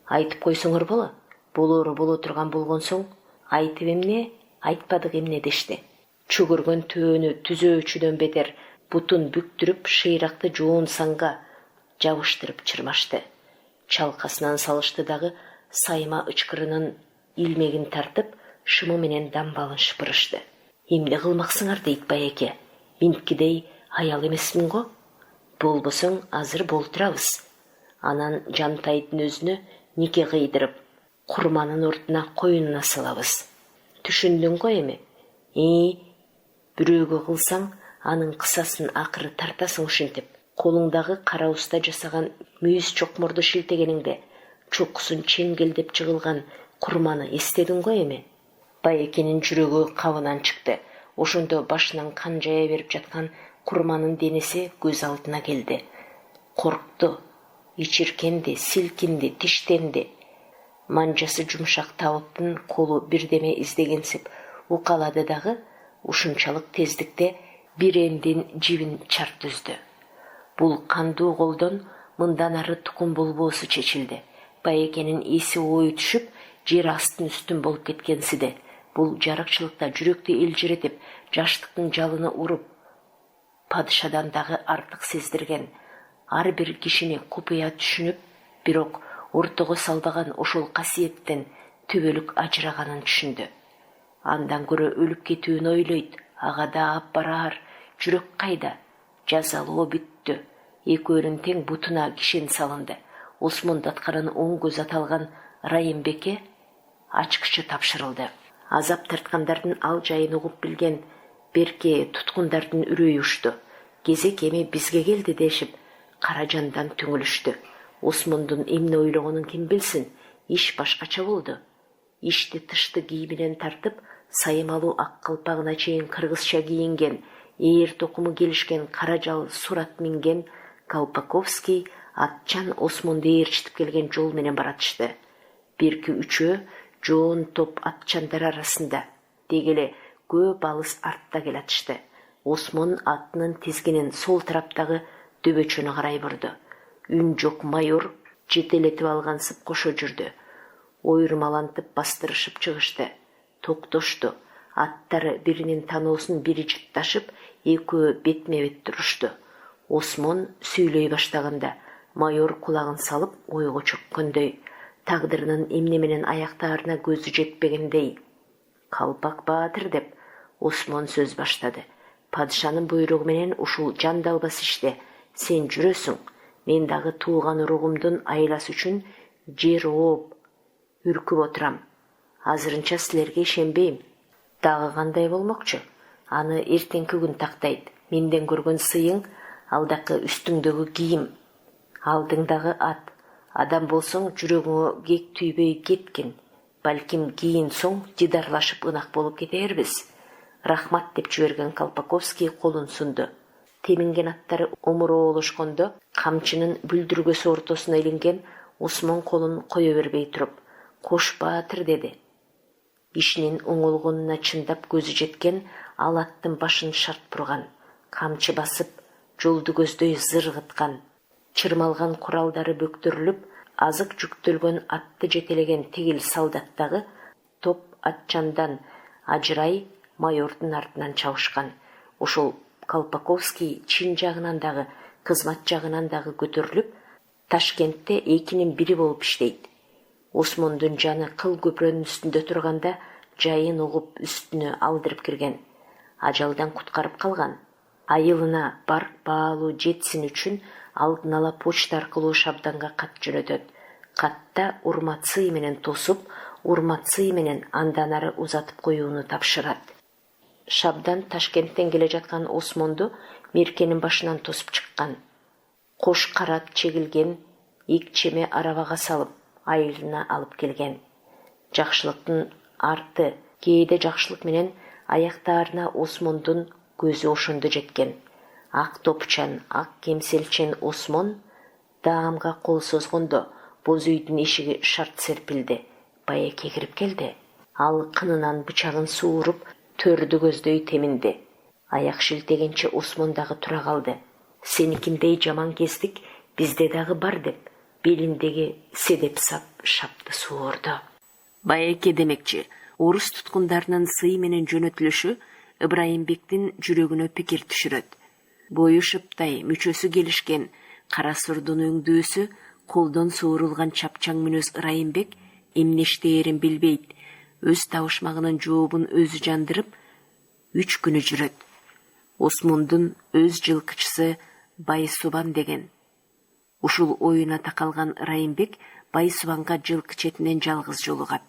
Айтып койсоңор боло. Болоору боло турган болгон соң, айтып эмне, айтпадык эмне дешти. Чөгөргөн төөнү түзөөчүдөн бетер бутун бүктүрүп, шыйракты жоон санга жабыштырып чырмашты. Чалкасынан салышты дагы сайма ычкырынын илмегин тартып, шымы менен дамбалын шыпырышты. Эмне кылмаксыңар, дейт Байеке. Минткидей аял эмесмин го. Болбосоң азыр болтурабыз. Анан Жантайдын өзүнө нике кыйдырып, курманын ордуна коюнуна салабыз. Түшүндүң го эми? Бирөөгө кылсаң, анын кысасын акыры тартасың ушинтип. Колуңдагы кара уста жасаган мүйүз чокморду шилтегениңде чокусун чеңгелдеп жыгылган курманы эстедиң го эми? Байекенин жүрөгү кабынан чыкты. Ошондо башынан кан жая берип жаткан курманын денеси көз алдына келди. Коркту, ичиркенди, силкинди, тиштенди. Манжасы жумшак табыттын колу бирдеме издегенсип укалады дагы ушунчалык тездикте бир эндин жибин чарт үздү. Бул кандуу колдон мындан ары тукум болбоосу чечилди. Байекенин эси ою түшүп, жер астын үстүн болуп кеткенсиде. Бул жарыкчылыкта жүрөктү элжиретип, жаштыктын жалыны уруп, падышадан дагы артык сездирген. Ар бир кишини купуя түшүнүп, бирок ортого салбаган ошол касиеттен түбөлүк ажыраганын түшүндү. Андан көрө өлүп кетүүнү ойлойт. Ага да ап бараар. Жүрөк кайда? Жазалоо бүттү. Экөөнүн тең бутуна кишен салынды. Осмондатканын оң көз аталган Райымбекке ачкычы тапшырылды. Азап тарткандардын ал жайын угуп билген берке туткундардын үрөйү учту. Кезек эми бизге келди дешип, Каражандан түңүлүштү. Осмондун эмне ойлогонун ким билсин? Иш башкача болду. Ишти тышты кийиминен тартып, сайымалуу ак калпагына чейин кыргызча кийинген, ээр токуму келишкен каражал сурат минген Колпаковский атчан Осмонду ээрчитип келген жол менен баратышты. Бирки үчөө жоон топ атчандар арасында дегеле көп алыс артта келатышты. Осмон атынын тизгинин сол тараптагы дөбөчөнү карай бурду. Үн жок майор жетелетип алгансып кошо жүрдү. Ойурмалантып бастырышып чыгышты. Токтошту. Аттары биринин таноосун бири жытташып, экөө бетме-бет турушту. Осмон сүйлөй баштаганда майор кулагын салып ойго чөккөндөй, тагдырынын эмне менен аяктаарына көзү жетпегендей. Калпак баатыр деп Осмон сөз баштады. Падышанын буйругу менен ушул жандалбас иште сен жүрөсүң. Мен дагы тууган уругумдун айласы үчүн жер ооп, үркүп отурам. Азырынча силерге ишенбейм. Дагы кандай болмокчу? Аны эртеңки күн тактайт. Менден көргөн сыйың алдакы үстүңдөгү кийим, алдыңдагы ат. Адам болсоң жүрөгүңө кек түйбөй кеткин. Балким кийин соң дидарлашып ынак болуп кетербиз. Рахмат деп жиберген Колпаковский колун сунду. Теминген аттары омуроолошкондо камчынын бүлдүргөсү ортосуна илинген Осмон колун кое бербей туруп, «Кош баатыр» деди. Ишинин оңолгонуна чындап көзү жеткен ал аттын башын шарт бурган, камчы басып, жолду көздөй зыргыткан. Чырмалган куралдары бөктөрүлүп, азык жүктөлгөн атты жетелеген тегил солдаттагы топ атчандан ажырай майордун артынан чабышкан. Ошол Колпаковский чин жагынан дагы, кызмат жагынан дагы көтөрүлүп, Ташкентте экинин бири болуп иштейт. Осмондун жаны кыл көпүрөнүн үстүндө турганда жайын угуп үстүнө алдырып кирген. Ажалдан куткарып калган. Айылына барк баалуу жетсин үчүн алдын ала почта аркылуу Шабданга кат жөнөтөт. Катта урмат сый менен тосуп, урмат сый менен андан ары узатып коюуну тапшырат. Шабдан Ташкенттен келе жаткан Осмонду меркенин башынан тосуп чыккан. Кош карат чегилген икчеме арабага салып, айылына алып келген. Жакшылыктын арты, кээде жакшылык менен аяктарына Осмондун көзү ошондо жеткен. Ак топчан, ак кемселчен Осмон даамга кол созгондо боз үйдүн ишиги шарт серпилди. Байеке кирип келди. Ал кынынан бычагын сууруп, төрдү көздөй теминди. Аяк шилтегенче Осмон дагы тура калды. Сеникиндей жаман кездик бизде дагы бар деп, белиндеги седеп сап шапты суурду. Байеке демекчи, орус туткундарынын сый менен жөнөтүлүшү Ыбрайымбектин жүрөгүнө пикир түшүрөт. Бою шыптай, мүчөсү келишкен, кара сурдун өңдөөсү, колдон суурулган чапчаң мүнөз Ырайымбек эмне иштээрин билбейт. Өз табышмагынын жообун өзү жандырып, 3 күнү жүрөт. Осмондун өз жылкычысы Байсубан деген. Ушул оюна такалган Ырайымбек Байсубанга жылкы четинен жалгыз жолугат.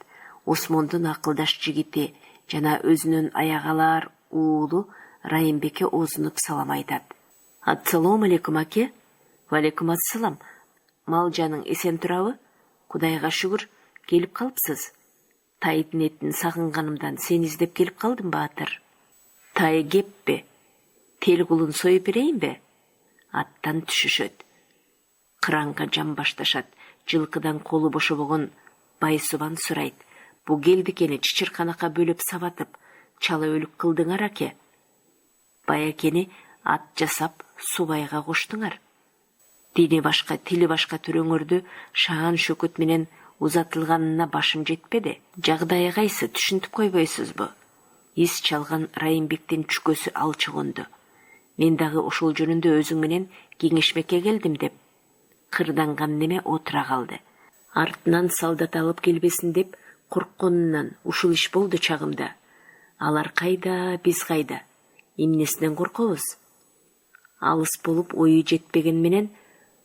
Осмондун акылдаш жигити жана өзүнүн аяк алар уулу Ырайымбекке оозунуп салам айтат. Ассалому алейкум аке. Валейкум ассалам. Мал жаның эсен турабы? Кудайга шүгүр, келип калыпсыз. Тайдын этин сагынганымдан сени издеп келип калдым, баатыр. Тай кеппи? Тел кулун союп берейинби? Аттан түшүшөт. Кыранга жам башташат. Жылкыдан колу бошобогон Байсубан сурайт. Бу келдикени чычырканакка бөлөп сабатып, чала өлүк кылдыңар аке. Байекени ат жасап Субайга коштуңар. Дини башка, тили башка төрөңөрдү шаан шөкөт менен узатылганына башым жетпеди. Жагдайы кайсы, түшүнтүп койбойсузбу? Ис чалган Райымбектин чүкөсү алчыгонду. Мен дагы ошол жөнүндө өзүң менен кеңешмекке келдим деп. Кырданган неме отура калды. Артынан солдат алып келбесин деп коркконунан ушул иш болду чагымда. Алар кайда, биз кайда? Эмнесинен коркобуз? Алыс болуп ою жетпеген менен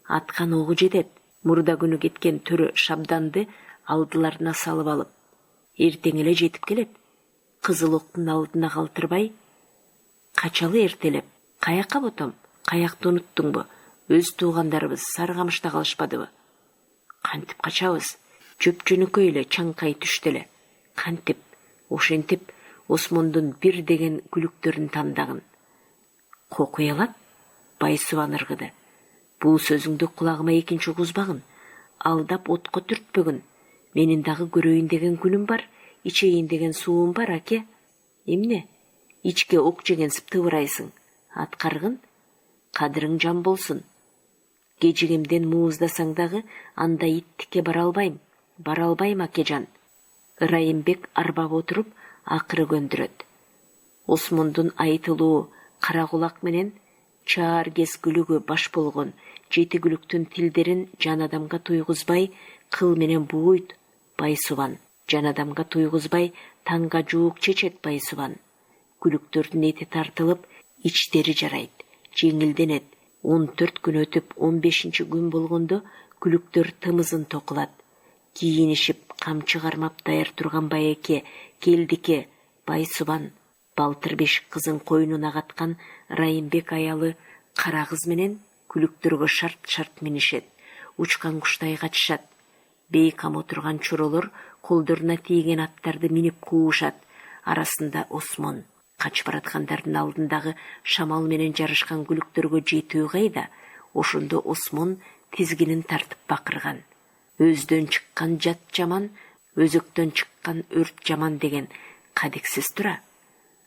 аткан огу жетет. Мурда күнү кеткен төрө Шабданды алдыларына салып алып, эртең эле жетип келет. Кызыл октун алдына калтырбай, качалы эртелеп, каякка ботом, каякты унуттуңбу? Өз туугандарыбыз Сарыкамышта калышпадыбы? Кантип качабыз? Жөп-жөнөкөй эле чаңкай түштү эле. Кантип, ошентип Осмондун бир деген күлүктөрүн тандагын. Кокуй алат? Байсубан ыргыды. Бул сөзүңдү кулагыма экинчи угузбагын. Алдап отко түртпөгүн. Менин дагы көрөйүн деген күнүм бар, ичейин деген суум бар аке. Эмне? Ичке ок жеген сыптыбырайсың. Аткаргын? Кадырың жан болсун. Кежигемден мууздасаң дагы анда иттикке бара албайм акежан. Ырайымбек арбап отуруп акыры көндүрөт. Осмондун айтылуу кара кулак менен чаар кез күлүгү баш болгон 7 күлүктүн тилдерин жан адамга туйгузбай кыл менен бууйт Байсубан. Жан адамга туйгузбай таңга жуук чечет Байсубан. Күлүктөрдүн эти тартылып, ичтери жарайт, жеңилденет. 14 күн өтүп 15-чи күн болгондо күлүктөр тымызын токулат. Кийинишип, камчы кармап даяр турган Байеке келдике Байсубан. Балтыр бешик кызын койнуна каткан Райымбек аялы кара кыз менен күлүктөргө шарт минишет. Учкан куштай качышат. Бейкам отурган чоролор колдоруна тийген аттарды минип куушат. Арасында Осмон. Качып бараткандардын алдындагы шамал менен жарышкан күлүктөргө жетүү кайда? Ошондо Осмон тизгинин тартып бакырган. Өздөн чыккан жат жаман, өзөктөн чыккан өрт жаман деген кадексиз тура.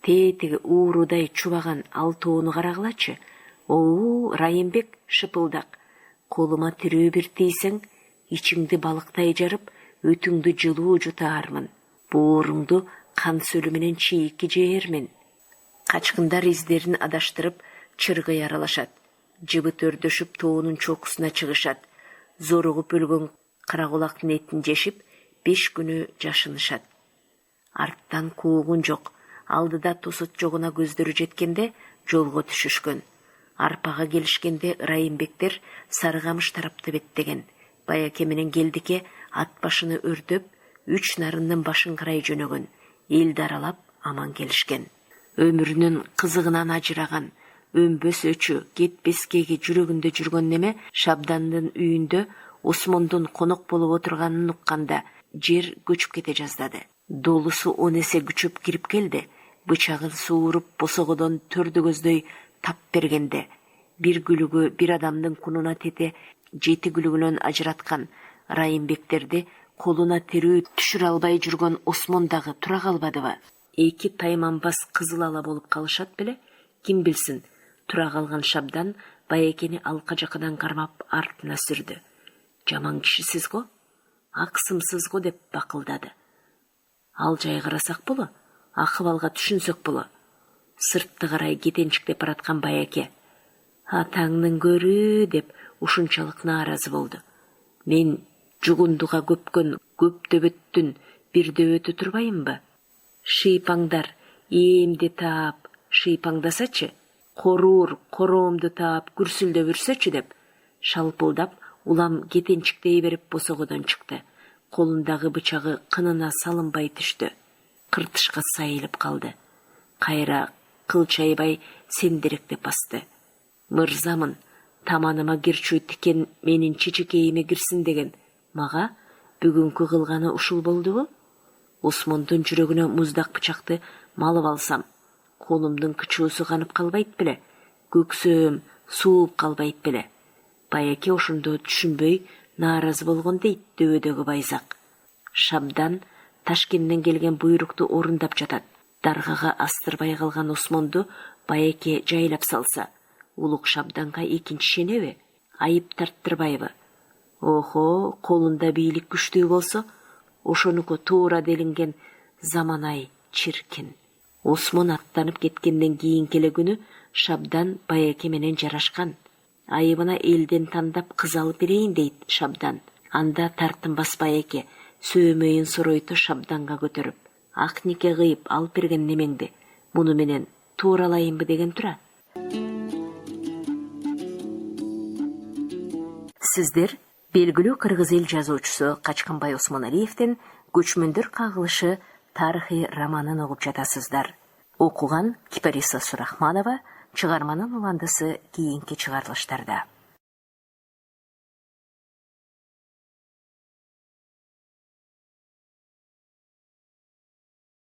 Тетиги уурудай чубаган ал тоону карагылачы. Оу, Райымбек шыпылдак. Колума тирүү бир тийсең, ичиңди балыктай жарып, өтүңдү жылуу жутаармын. Бооруңду кан сөлү менен чийикки жээрмин. Качкындар издерин адаштырып, чыргый аралашат. Жыбыт өрдөшүп тоонун чокусуна чыгышат. Зоругуп өлгөн кара кулактын этин жешип, 5 күнү жашынышат. Арттан куугун жок. Алдыда тосот жогуна көздөрү жеткенде жолго түшүшкөн. Арпага келишкенде Райымбектер Сарыкамыш тарапты беттеген. Байеке менен келдике ат башыны өрдөп, 3 нарындын башын карай жөнөгөн. Элди аралап аман келишкен. Өмүрүнүн кызыгынан ажыраган, өнбөс өчү, кетпескеги жүрөгүндө жүргөн неме Шабдандын үйүндө Осмондун конок болуп отурганын укканда жер көчүп кете жаздады. Долусу 10 эсе күчөп кирип келди. Бычагын сууруп босогодон төрдү көздөй тап бергенде, бир күлүгү бир адамдын кунуна тете 7 күлүгүнөн ажыраткан Райымбектерди колуна терүү түшүрө албай жүргөн Осмон дагы тура калбадыбы? Эки тайманбас кызыл ала болуп калышат беле? Ким билсин? Тура калган Шабдан Байекени алка жакадан кармап артына сүрдү. Жаман кишисиз го, аксымсыз го деп бакылдады. Ал жай карасак боло, акыбалга түшүнсөк боло. Сыртты карай кетенчиктеп бараткан Байеке атаңдын көрү деп ушунчалык нааразы болду. Мен жугундуга көпкөн көптөбөттүн бир дөбөтү турбайымбы? Шыйпаңдар ээмди таап шыйпаңдасачы, корур короомду таап күрсүлдөп үрсөчү деп шалпылдап улам кетенчиктей берип босогодон чыкты. Колундагы бычагы кынына салынбай түштү. Кыртышка сайылып калды. Кайра кылчайбай сендиректеп басты. Мырзамын, таманыма кирчүү тикен менин чечекейиме кирсин деген. Мага бүгүнкү кылганы ушул болдубу? Осмондун жүрөгүнө муздак бычакты малып алсам, колумдун кычуусу канып калбайт беле? Көксөөм сууп калбайт беле? Байеке ошондо түшүнбөй нааразы болгон дейт дөбөдөгү байзак. Шабдан Ташкенттен келген буйрукту орундап жатат. Даргага астырбай калган Осмонду Байеке жайлап салса, улук Шабданга экинчи шенеби? Айып тарттырбайбы? Охо, колунда бийлик күчтүү болсо, ошонуку туура делинген заманай чиркин. Осмон аттанып кеткенден кийинки эле күнү Шабдан Байеке менен жарашкан. Айыбына элден тандап кыз алып берейин дейт Шабдан. Анда тартынбас Байеке сөөмөйүн соройту Шабданга көтөрүп, ак нике кыйып алып берген немеңди муну менен тууралайынбы деген тура. Сиздер белгилүү кыргыз эл жазуучусу Качканбай Осмоналиевдин Көчмөндөр кагылышы тарыхый романын угуп жатасыздар. Окуган Кипариса Сурахманова, чыгарманын уландысы кийинки чыгарылыштарда.